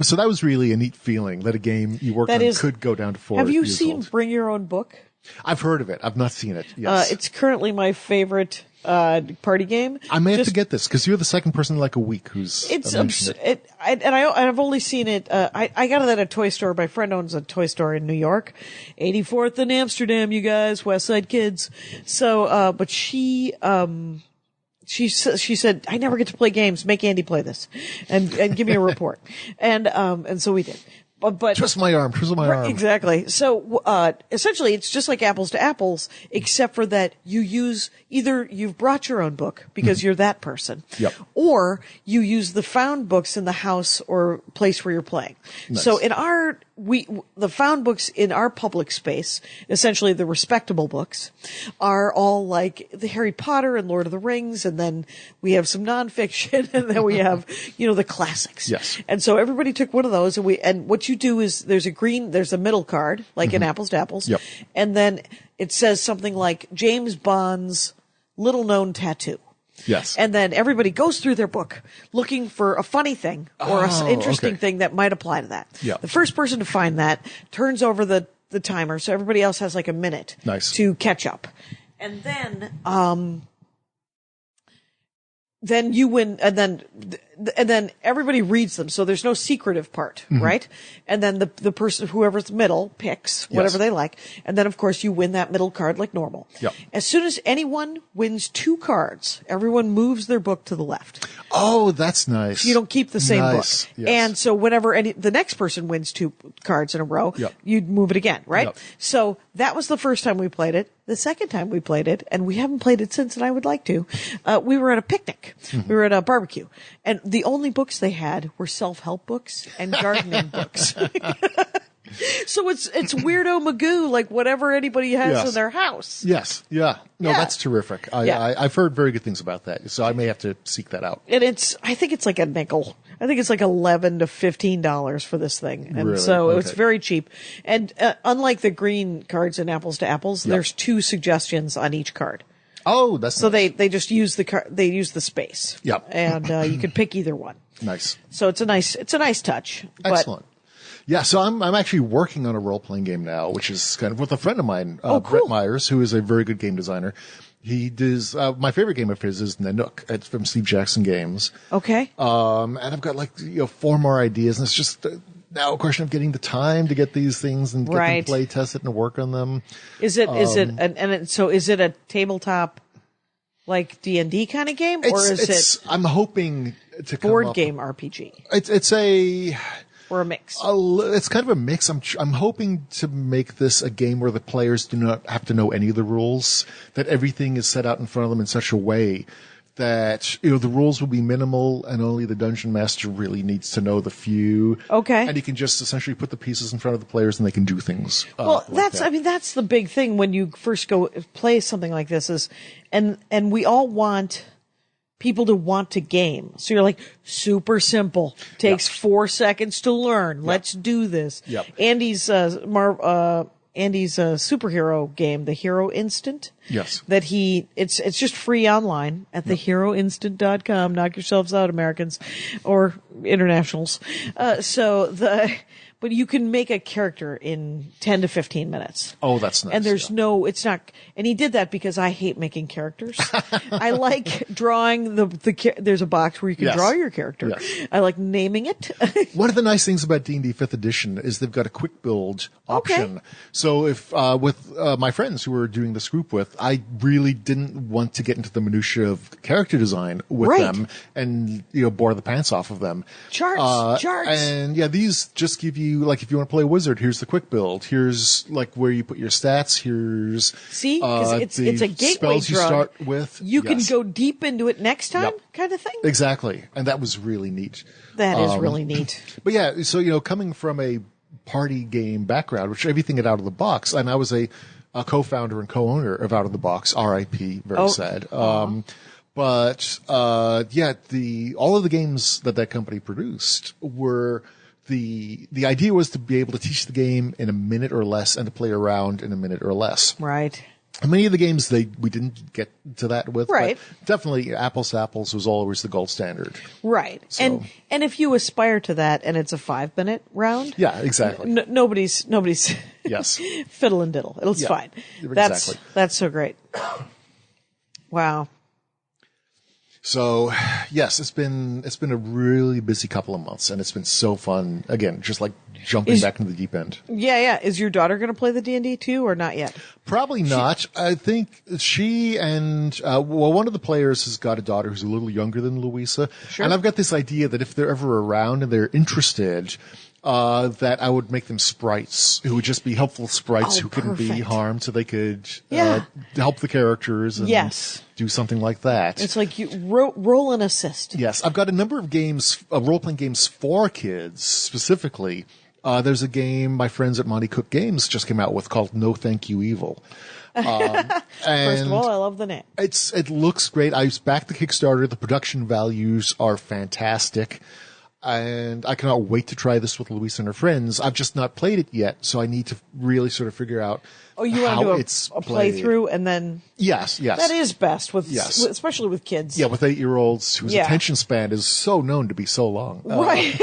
So that was really a neat feeling that a game you worked on could go down to 4 Have you years seen old. Bring Your Own Book? I've heard of it. I've not seen it. Yes. It's currently my favorite party game. I may have to get this because you're the second person in like a week who's mentioned it. I've only seen it. I got it at a toy store. My friend owns a toy store in New York, 84th in Amsterdam. You guys, West Side Kids. So, but she said, I never get to play games. Make Andy play this and give me a report. And so we did. But twist my arm. Exactly. So, essentially it's just like Apples to Apples, except for that you use either you've brought your own book because you're that person. Yep. Or you use the found books in the house or place where you're playing. Nice. So in the found books in our public space, essentially the respectable books, are all like the Harry Potter and Lord of the Rings, and then we have some nonfiction, and then we have, the classics. Yes. And so everybody took one of those, and what you do is there's a middle card, like in Apples to Apples, Yep. and then it says something like James Bond's little known tattoo. Yes. And then everybody goes through their book looking for a funny thing or an interesting thing that might apply to that. Yeah. The first person to find that turns over the timer, so everybody else has like a minute to catch up. And then you win, and then everybody reads them, so there's no secretive part, right? And then the person, whoever's middle, picks whatever they like, and then of course you win that middle card like normal. Yep. As soon as anyone wins 2 cards, everyone moves their book to the left. Oh, that's nice. So you don't keep the same book. Yes. And so whenever the next person wins 2 cards in a row, you'd move it again, right? Yep. So that was the first time we played it. The second time we played it, and we haven't played it since, and I would like to, we were at a picnic. We were at a barbecue, and the only books they had were self-help books and gardening books. So it's Weirdo Magoo, like whatever anybody has in their house. Yes. Yeah. No, Yeah. that's terrific. I've heard very good things about that, so I may have to seek that out. And I think it's like a nickel. I think it's like $11 to $15 for this thing. And Really? so Okay. it's very cheap. And unlike the green cards in Apples to Apples, there's 2 suggestions on each card. Oh, that's So nice. they just use they use the space. Yep. And you can pick either one. Nice. So it's a nice touch. But Excellent. Yeah, so I'm actually working on a role-playing game now, which is kind of with a friend of mine, cool. Brett Myers, who is a very good game designer. He does, my favorite game of his is Nanook. It's from Steve Jackson Games. Okay. And I've got 4 more ideas, and it's just now a question of getting the time to get these things and get them play tested and work on them. Is it a tabletop like D&D kind of game, or is it I'm hoping to come board up, game RPG It's a or a mix? It's kind of a mix. I'm hoping to make this a game where the players do not have to know any of the rules, that everything is set out in front of them in such a way that, the rules will be minimal and only the dungeon master really needs to know the few. Okay. And he can just essentially put the pieces in front of the players and they can do things. Well, like that. that's the big thing when you first go play something like this is, and we all want people to want to game. So you're like, super simple. Takes 4 seconds to learn. Let's do this. Yep. Andy's superhero game, The Hero Instant. Yes. That it's just free online at theheroinstant.com. Knock yourselves out, Americans or internationals. But you can make a character in 10 to 15 minutes. Oh, that's nice. And and he did that because I hate making characters. I like drawing there's a box where you can draw your character. Yes. I like naming it. One of the nice things about D&D 5th edition is they've got a quick build option. Okay. So if, with my friends who were doing this group with, I really didn't want to get into the minutia of character design with them and, bore the pants off of them. Charts. And these just give you you, like, if you want to play a wizard, here's the quick build. Here's, like, where you put your stats. Here's, See? 'Cause it's a gateway spells you drug. start with. You can Yes. go deep into it next time, Yep. kind of thing. Exactly. And that was really neat. That is really neat. But yeah, so, coming from a party game background, which everything at Out of the Box, and I was a co-founder and co-owner of Out of the Box, RIP, very sad. But all of the games that company produced were the idea was to be able to teach the game in a minute or less and to play around in a minute or less. Right. And many of the games we didn't get to that with, Right. but definitely Apples to Apples was always the gold standard. Right. So- And if you aspire to that and it's a 5-minute round, Yeah, exactly. nobody's Yes. fiddle and diddle. It's Yeah, fine. exactly. That's so great. Wow. So, yes, it's been a really busy couple of months, and it's been so fun. Again, just like jumping back into the deep end. Yeah. Is your daughter going to play the D&D too, or not yet? Probably not. I think she and one of the players has got a daughter who's a little younger than Louisa, Sure. and I've got this idea that if they're ever around and they're interested, that I would make them sprites who would just be helpful sprites who couldn't be perfect. harmed, so they could Yeah. help the characters and Yes. do something like that. It's like you roll and assist. Yes, I've got a number of games, role-playing games for kids specifically. There's a game my friends at Monty Cook Games just came out with called No Thank You Evil. First of all, I love the name. It looks great. I backed the Kickstarter. The production values are fantastic. And I cannot wait to try this with Louise and her friends. I've just not played it yet, so I need to really sort of figure out You how want to it's do a played. playthrough and then Yes. that is best with Yes. especially with kids. Yeah, with 8-year-olds whose Yeah. attention span is so known to be so long. Right.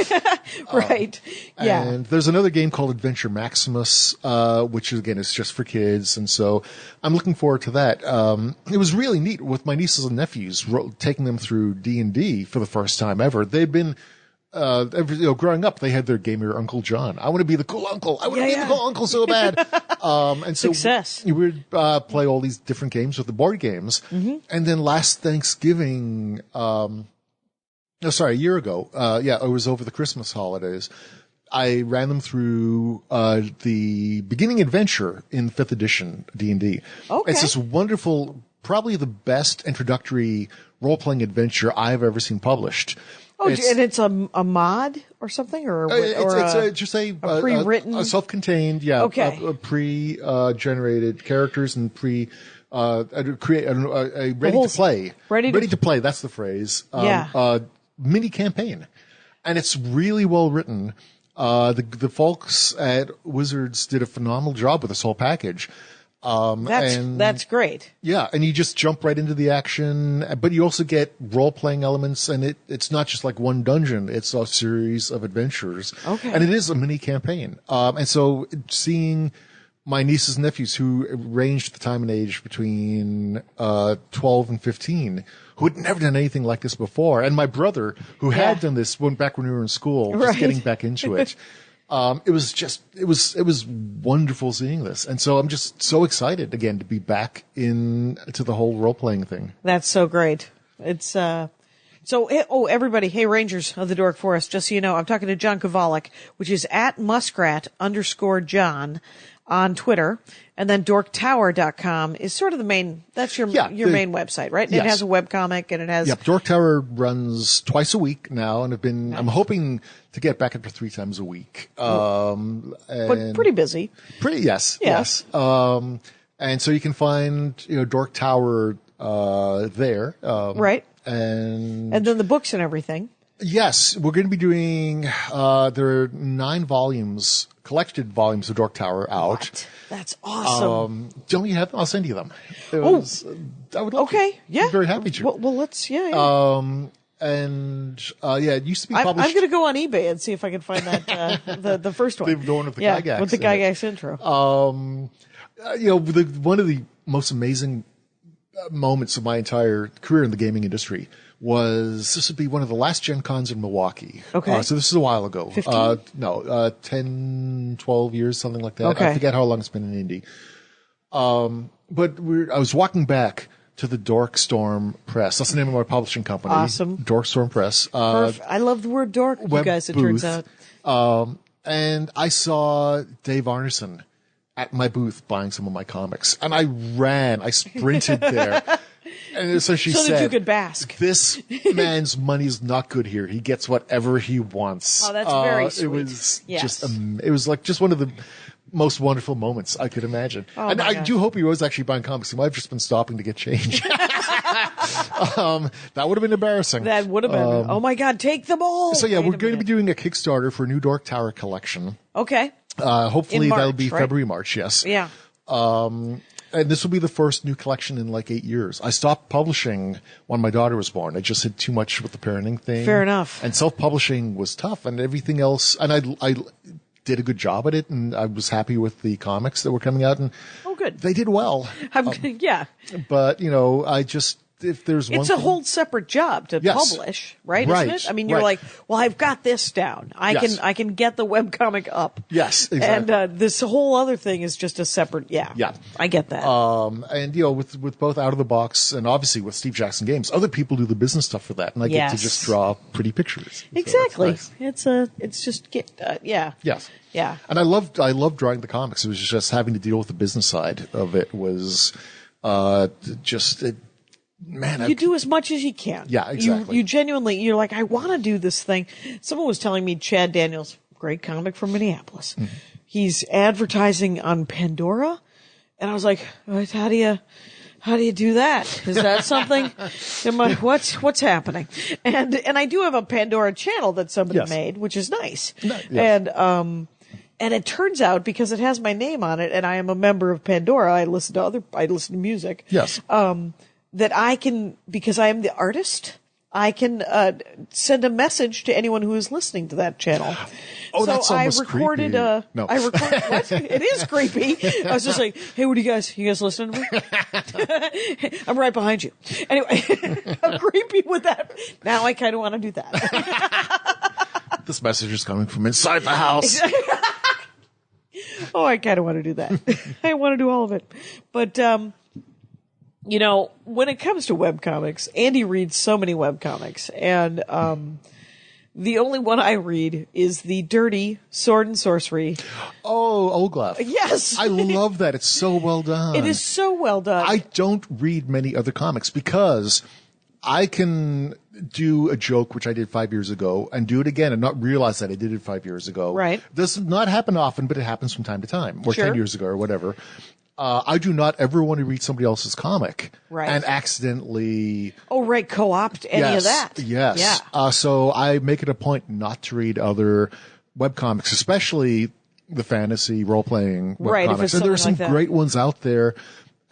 Right. Yeah. And there's another game called Adventure Maximus, which again is just for kids. And so I'm looking forward to that. It was really neat with my nieces and nephews, taking them through D&D for the first time ever. They've been, growing up, they had their gamer Uncle John. I want to be the cool uncle. I want to be the cool uncle so bad. And so Success. we would play all these different games with the board games. Mm-hmm. And then last Thanksgiving, a year ago, it was over the Christmas holidays. I ran them through the beginning adventure in 5th edition D&D. Okay. It's this wonderful, probably the best introductory role-playing adventure I've ever seen published. Oh, and it's a mod or something, or it's just a pre-written, a self-contained, Okay. a pre-generated characters and ready to play. Ready to play. That's the phrase. Yeah. Mini campaign, and it's really well written. The folks at Wizards did a phenomenal job with this whole package. That's great. Yeah, and you just jump right into the action, but you also get role-playing elements, and it's not just like one dungeon, it's a series of adventures. Okay. And it is a mini campaign. And so seeing my nieces and nephews who ranged at the time and age between 12 and 15, who had never done anything like this before, and my brother, who had done this back when we were in school, just Right. getting back into it. It was wonderful seeing this. And so I'm just so excited again to be back into the whole role-playing thing. That's so great. It's, everybody, hey, Rangers of the Dork Forest, just so you know, I'm talking to John Kovalic, which is at muskrat_John on Twitter. And then dorktower.com is sort of the main, that's your main website, right? Yes. It has a webcomic and it has. Yep. Dork Tower runs twice a week now, and I'm hoping to get back up to 3 times a week. But pretty busy. Yes. And so you can find, Dork Tower, there. Right. And then the books and everything. Yes, we're going to be doing, there are 9 volumes, collected volumes of Dork Tower out. What? That's awesome. Don't you have them? I'll send you them. I would love Okay. to. Yeah. I'm very happy to. Well, let's, it used to be I'm published. going to go on eBay and see if I can find that, the first one. The one with the Gygax with the in it. Gygax intro. One of the most amazing moments of my entire career in the gaming industry was this would be one of the last Gen Cons in Milwaukee. Okay. So this is a while ago. 15? 10, 12 years, something like that. Okay. I forget how long it's been in indie. But I was walking back to the Dork Storm Press. That's the name of my publishing company. Awesome. Dork Storm Press. I love the word dork, you web guys, it turns booth. out. And I saw Dave Arneson at my booth buying some of my comics. And I sprinted there. And so she so said, that you could bask. This man's money is not good here. He gets whatever he wants. Oh, that's very sweet. It was Yes. it was like just one of the most wonderful moments I could imagine. Oh, and my I gosh. do hope he was actually buying comics. He might have just been stopping to get change. That would have been embarrassing. That would have been. Oh my God, take them all. So yeah, Wait we're a going to be minute. doing a Kickstarter for a new Dork Tower collection. Okay. Hopefully In March, that'll be right? February, March. Yes. Yeah. And this will be the first new collection in like 8 years. I stopped publishing when my daughter was born. I just had too much with the parenting thing. Fair enough. And self-publishing was tough, and everything else. And I did a good job at it, and I was happy with the comics that were coming out. And Oh, good. they did well. Yeah. But I just if there's one, It's a thing- whole separate job to Yes. publish, right? Right, Isn't it? I mean, you're right. like, well, I've got this down. I Yes. can get the webcomic up. Yes, exactly. And this whole other thing is just a separate. Yeah. Yeah. I get that. And with both Out of the Box and obviously with Steve Jackson Games, other people do the business stuff for that, and I get to Yes. just draw pretty pictures. So that's exactly. nice. It's just yeah. Yes. Yeah. And I loved drawing the comics. It was just having to deal with the business side of it was man. You do as much as you can. Yeah, exactly. You genuinely, you're like, I want to do this thing. Someone was telling me Chad Daniels, great comic from Minneapolis. Mm-hmm. He's advertising on Pandora. And I was like, how do you do that? Is that something? What's happening? And I do have a Pandora channel that somebody Yes. made, which is nice. Yes. And it turns out because it has my name on it and I am a member of Pandora, I listen to music. Yes. That I can, because I am the artist, I can send a message to anyone who is listening to that channel. Oh, so that's almost I recorded creepy. No. I recorded what? It is creepy. I was just like, hey, what do you guys listening to me? I'm right behind you. Anyway, I'm creepy with that. Now I kind of want to do that. This message is coming from inside the house. Oh, I kind of want to do that. I want to do all of it. But, when it comes to webcomics, Andy reads so many webcomics, and the only one I read is the dirty Sword and Sorcery. Oh, Olaf. Yes. I love that. It's so well done. It is so well done. I don't read many other comics because I can do a joke, which I did 5 years ago, and do it again and not realize that I did it 5 years ago. Right. Does not happen often, but it happens from time to time, or Sure. 10 years ago or whatever. I do not ever want to read somebody else's comic Right. and accidentally Oh, right. Co-opt any of that. Yes. Yeah. So I make it a point not to read other webcomics, especially the fantasy role-playing Right, if webcomics. it's And there are some something like that. great ones out there,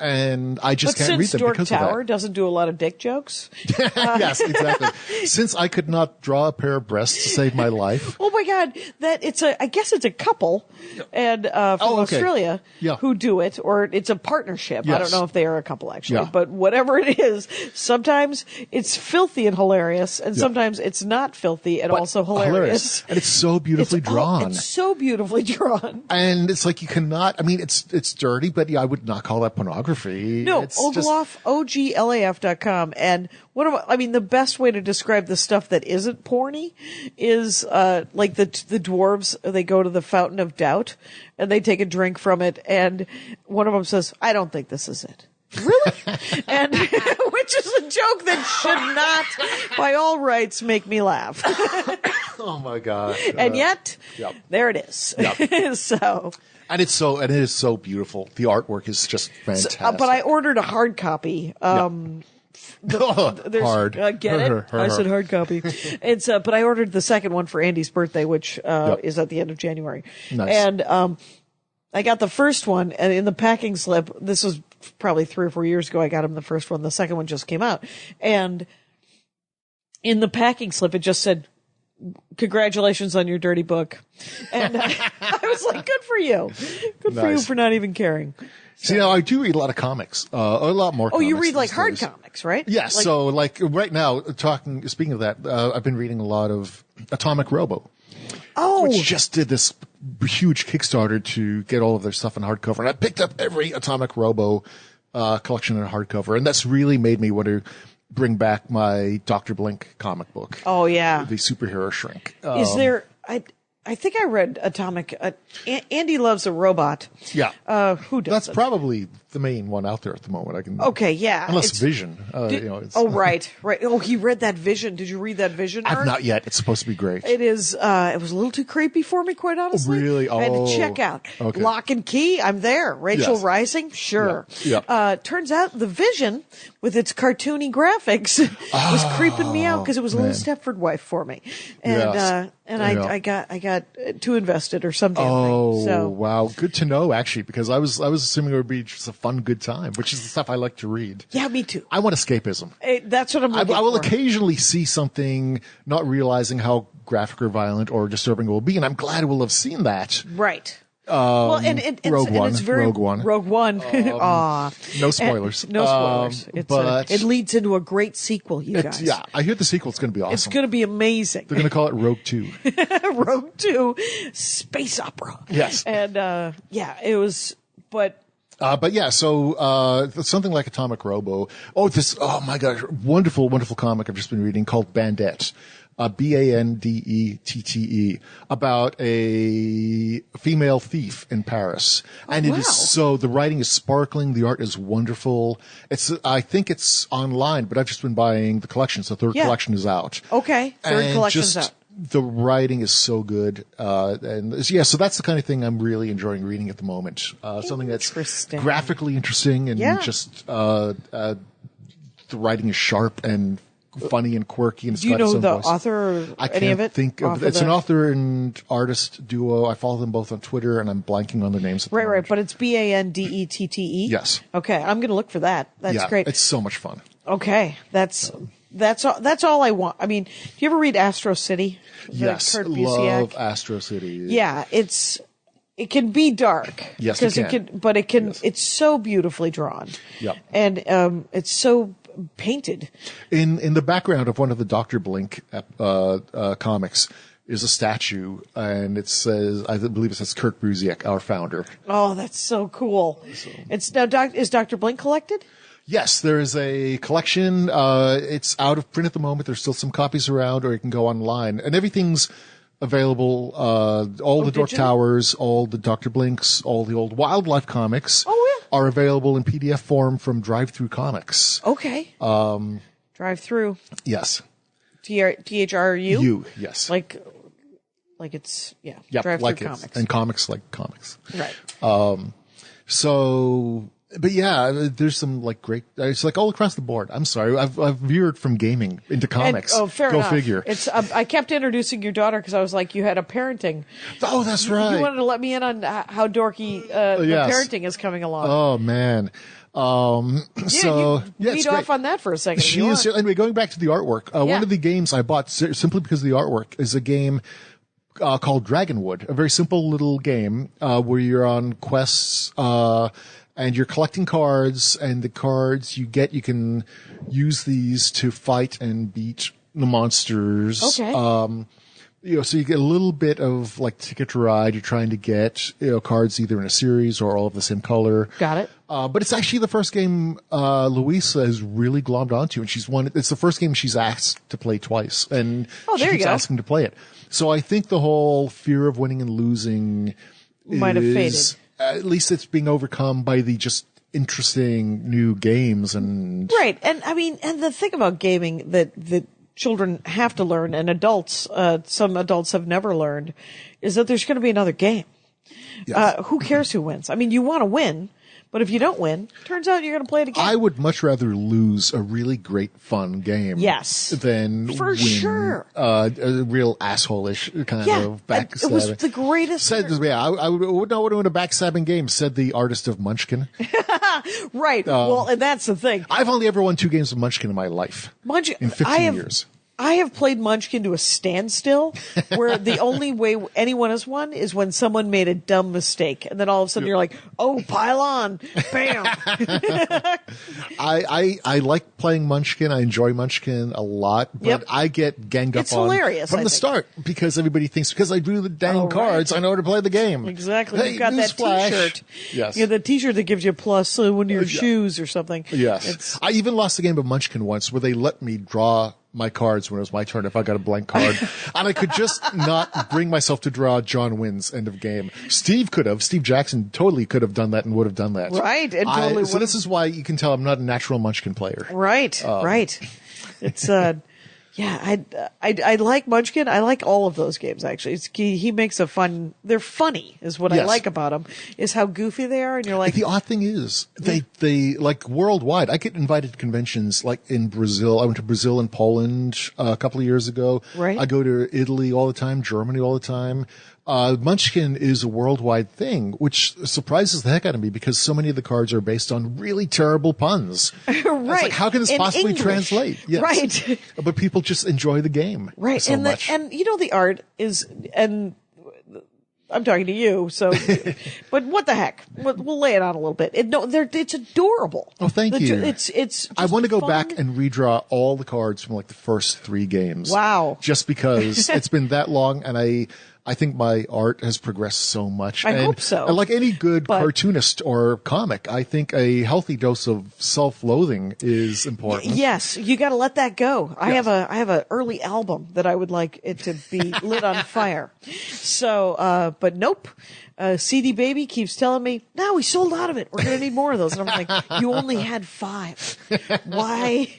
and I just But can't read since them Dork because Tower of doesn't do a lot of dick jokes. that. Yes, exactly. Since I could not draw a pair of breasts to save my life. Oh my God, I guess it's a couple, and from Oh, okay. Australia Yeah. who do it, or it's a partnership. I don't Yes. know if they are a couple actually, Yeah. but whatever it is, sometimes it's filthy and hilarious, and sometimes it's not filthy and But also hilarious. And it's so beautifully drawn. It's so beautifully drawn. And it's like you cannot, I mean, it's dirty, but yeah, I would not call that pornography. No, It's just- oglaf.com. And the best way to describe the stuff that isn't porny is, like the dwarves, they go to the Fountain of Doubt and they take a drink from it. And one of them says, I don't think this is it. Really? And, which is a joke that should not, by all rights, make me laugh. oh my God. And yet, Yep. there it is. Yep. So. And it is so beautiful. The artwork is just fantastic. But I ordered a hard copy. There's, Hard. Get it? I said hard copy. It's but I ordered the second one for Andy's birthday, which is at the end of January. Nice. And I got the first one, and in the packing slip, this was probably 3 or 4 years ago. I got him the first one. The second one just came out, and in the packing slip, it just said, "Congratulations on your dirty book." And I was like, "Good for you. Good for you Nice. for not even caring." See, now I do read a lot of comics, a lot more. Oh, you comics read like these hard days. comics, right? Yes. Like, So, like right now, speaking of that, I've been reading a lot of Atomic Robo, which just did this huge Kickstarter to get all of their stuff in hardcover, and I picked up every Atomic Robo collection in hardcover, and that's really made me want to bring back my Dr. Blink comic book. oh yeah. The superhero shrink. Is there? I think I read Atomic. Andy Loves a Robot. Yeah. Who does? That's probably the main one out there at the moment. I can. Okay, yeah. Unless Vision. It's, right. Oh, he read that Vision. Did you read that Vision? I've not yet. It's supposed to be great. It is. It was a little too creepy for me, quite honestly. Really? I had to check out. Okay. Lock and Key. I'm there. Rachel Yes. Rising. Sure. Yeah. Turns out the Vision, with its cartoony graphics, was creeping me out because it was a little Stepford wife for me, and Yes. I got too invested or something. Oh, so. wow. Good to know, actually, because I was assuming it would be just a fun, good time, which is the stuff I like to read. Yeah, me too. I want escapism. That's what I'm looking I will for. occasionally see something, not realizing how graphic or violent or disturbing it will be, and I'm glad we'll have seen that. Right. Well, and Rogue One. it's very Rogue One. Rogue One. Aw. No spoilers. No spoilers. But it leads into a great sequel, you guys. Yeah, I hear the sequel's going to be awesome. It's going to be amazing. They're going to call it Rogue 2. Rogue 2, space opera. Yes. And, it was, but yeah, so something like Atomic Robo. Oh my gosh, wonderful, wonderful comic I've just been reading called Bandette. Bandette, about a female thief in Paris. And it is the writing is sparkling, the art is wonderful. I think it's online, but I've just been buying the collection, so the third collection is out. Okay, third collection's out. The writing is so good. So that's the kind of thing I'm really enjoying reading at the moment. Something that's graphically interesting and just, the writing is sharp and funny and quirky, and it's Do you got its know own the voice. author? I any of it? Think of it's an author and artist duo. I follow them both on Twitter, and I'm blanking on their names. At the moment. But it's Bandette. Yes. Okay, I'm going to look for that. That's great. It's so much fun. Okay, that's all I want. I mean, do you ever read Astro City? Yes, Kurt love Busiek? Astro City. Yeah, it can be dark. Yes, it can. But it can. Yes. It's so beautifully drawn. Yep. And it's so painted. In the background of one of the Dr. Blink comics is a statue, and it says, I believe it says Kurt Busiek, our founder. Oh, that's so cool. It's now is Dr. Blink collected? Yes, there is a collection. It's out of print at the moment. There's still some copies around, or you can go online, and everything's available. All the Dork Towers, all the Dr. Blinks, all the old Wildlife comics are available in PDF form from Drive-Thru Comics. Okay. Drive-Thru. Yes. THRU? U, yes. Like it's, Yep, Drive-Thru like Comics. And comics like comics. Right. But yeah, there's some great. It's all across the board. I'm sorry, I've veered from gaming into comics. Fair Go enough. figure. It's I kept introducing your daughter because I was like, you had a parenting. Oh, that's right. You wanted to let me in on how dorky the parenting is coming along. Oh man. Lead off on that for a second. She is. Anyway, going back to the artwork, one of the games I bought simply because of the artwork is a game called Dragonwood, a very simple little game where you're on quests. And you're collecting cards, and the cards you get, you can use these to fight and beat the monsters. Okay. So you get a little bit of Ticket to Ride. You're trying to get, cards either in a series or all of the same color. Got it. But it's actually the first game, Louisa has really glommed onto, and it's the first game she's asked to play twice, and she keeps asking to play it. So I think the whole fear of winning and losing might have faded. At least it's being overcome by the just interesting new games and right. And I mean, and the thing about gaming that children have to learn, and adults, some adults have never learned, is that there's going to be another game. Yes. Who cares who wins? I mean, you want to win, but if you don't win, turns out you're going to play it again. I would much rather lose a really great fun game, than for win sure a real asshole-ish kind of backstabbing. It was the greatest. I would not want to win a backstabbing game, said the artist of Munchkin. Right. Well, and that's the thing. I've only ever won 2 games of Munchkin in my life. In 15 years. I have played Munchkin to a standstill, where the only way anyone has won is when someone made a dumb mistake, and then all of a sudden you're like, "Oh, pile on, bam!" I like playing Munchkin. I enjoy Munchkin a lot, but I get ganged up on hilarious, from the start because everybody thinks because I drew the dang cards, I know how to play the game. Exactly. Hey, you've got that T-shirt. Yes. You know, the T-shirt that gives you a plus one of your shoes or something. Yes. I even lost a game of Munchkin once where they let me draw my cards when it was my turn if I got a blank card. And I could just not bring myself to draw John wins, end of game. Steve Jackson totally could have done that and would have done that. Right. And totally so this is why you can tell I'm not a natural Munchkin player. Right. Right. It's, yeah, I like Munchkin. I like all of those games, actually. He makes they're funny, is what I like about them, is how goofy they are. And you're like, the odd thing is, they like worldwide. I get invited to conventions like in Brazil. I went to Brazil and Poland a couple of years ago. Right. I go to Italy all the time, Germany all the time. Munchkin is a worldwide thing, which surprises the heck out of me because so many of the cards are based on really terrible puns. Right. It's like, how can this possibly English. Translate? Yes. Right. But people just enjoy the game. Right. So much. And the art is, and I'm talking to you, so, but what the heck? We'll lay it on a little bit. It's adorable. Oh, thank you. It's I want to go fun. back and redraw all the cards from like the first 3 games. Wow. Just because it's been that long and I think my art has progressed so much. I hope so. And like any good cartoonist or comic, I think a healthy dose of self-loathing is important. Yes, you got to let that go. I have a early album that I would like it to be lit on fire. So, but nope. CD Baby keeps telling me, "No, we sold out of it. We're going to need more of those." And I'm like, "You only had 5. Why?"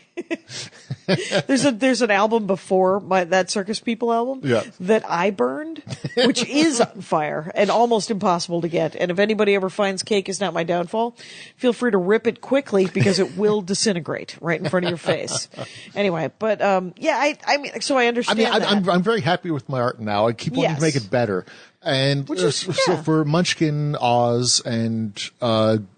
There's an album before that Circus People album that I burned, which is on fire and almost impossible to get. And if anybody ever finds Cake Is Not My Downfall, feel free to rip it quickly because it will disintegrate right in front of your face. Anyway, but yeah, I mean, so I understand. I mean, I'm very happy with my art now. I keep wanting to make it better. And so for Munchkin Oz and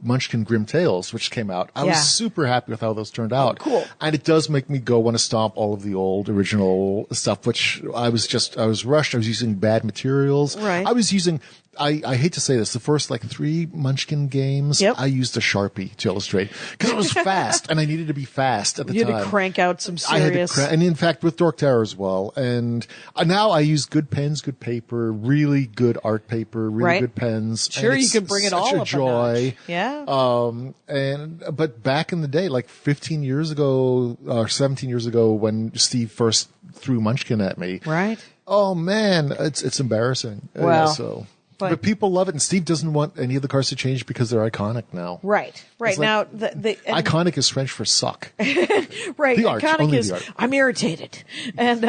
Munchkin Grim Tales, which came out, I was super happy with how those turned out. Oh, cool. And it does make me want to stomp all of the old original stuff, which I was rushed. I was using bad materials. Right. I was using, I hate to say this, the first like 3 Munchkin games, I used a Sharpie to illustrate because it was fast and I needed to be fast at the time. You had to crank out some serious. And in fact, with Dork Tower as well. And now I use good pens, good paper, really good art paper, really good pens. Sure, you can bring it all up a joy. Yeah. But back in the day, like 15 years ago or 17 years ago, when Steve first threw Munchkin at me, right? Oh man, it's embarrassing. Well, but people love it, and Steve doesn't want any of the cards to change because they're iconic now. Right. Like, now, iconic is French for suck. Right. The art, iconic only is the art. I'm irritated, and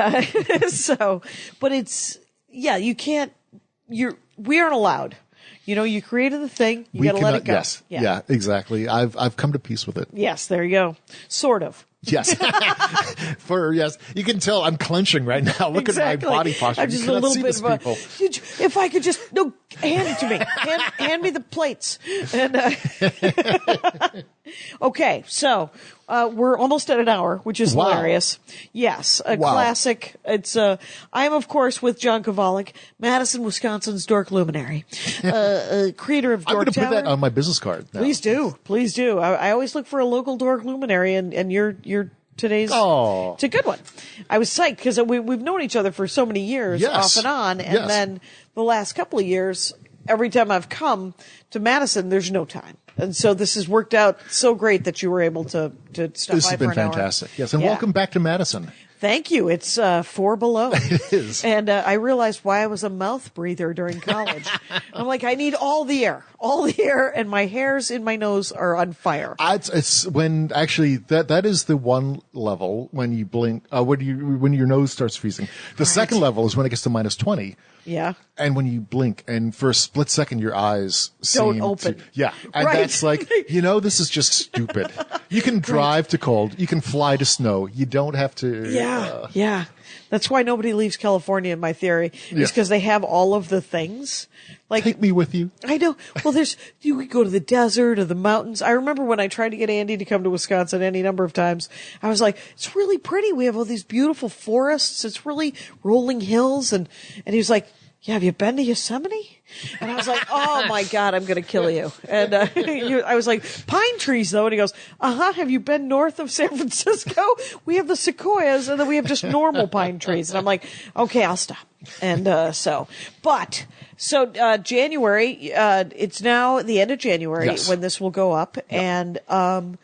but it's you can't. We aren't allowed. You created the thing. You got to let it go. Yes. Yeah, exactly. I've come to peace with it. Yes, there you go. Sort of. Yes. You can tell I'm clenching right now. Look at my body posture. I'm just a little bit of if I could just hand it to me. Hand me the plates. And okay, so we're almost at an hour, which is hilarious. Yes, a classic. It's I am of course with John Kovalic, Madison, Wisconsin's Dork Luminary, creator of Dork Tower. I'm going to put that on my business card now. Please do. I always look for a local Dork Luminary, and you're today's. Oh, it's a good one. I was psyched because we've known each other for so many years, off and on, and then the last couple of years, every time I've come to Madison, there's no time. And so this has worked out so great that you were able to stop by for an hour. This has been fantastic. Yes, and welcome back to Madison. Thank you. It's 4 below. It is. And I realized why I was a mouth breather during college. I'm like, I need all the air, and my hairs in my nose are on fire. It's when actually that is the one level when you blink, when your nose starts freezing. The second level is when it gets to -20. Yeah. And when you blink, and for a split second, your eyes don't open. And that's like, this is just stupid. You can drive to cold. You can fly to snow. You don't have to. Yeah. That's why nobody leaves California, in my theory, is because they have all of the things. Like, take me with you. I know. Well, you could go to the desert or the mountains. I remember when I tried to get Andy to come to Wisconsin any number of times, I was like, it's really pretty. We have all these beautiful forests. It's really rolling hills. And he was like, yeah, have you been to Yosemite? And I was like, oh my God, I'm going to kill you. And I was like, pine trees though. And he goes, have you been north of San Francisco? We have the sequoias and then we have just normal pine trees. And I'm like, okay, I'll stop. And January, it's now the end of January when this will go up. Yep. And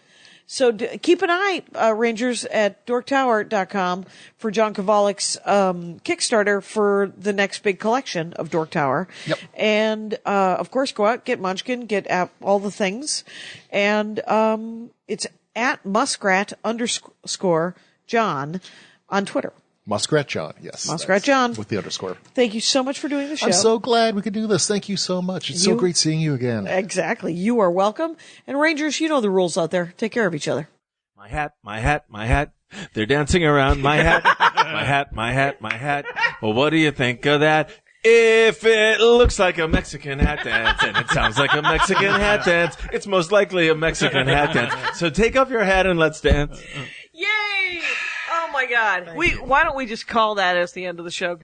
So keep an eye, Rangers, at dorktower.com for John Kovalic's Kickstarter for the next big collection of Dork Tower. Yep. And of course, go out, get Munchkin, get all the things. And it's at Muskrat_John on Twitter. Muskrat John, yes. Muskrat John. With the underscore. Thank you so much for doing the show. I'm so glad we could do this. Thank you so much. It's so great seeing you again. Exactly. You are welcome. And Rangers, you know the rules out there. Take care of each other. My hat, my hat, my hat. They're dancing around my hat. My hat, my hat, my hat. Well, what do you think of that? If it looks like a Mexican hat dance and it sounds like a Mexican hat dance, it's most likely a Mexican hat dance. So take off your hat and let's dance. Yay! Oh my God. Why don't we just call that as the end of the show?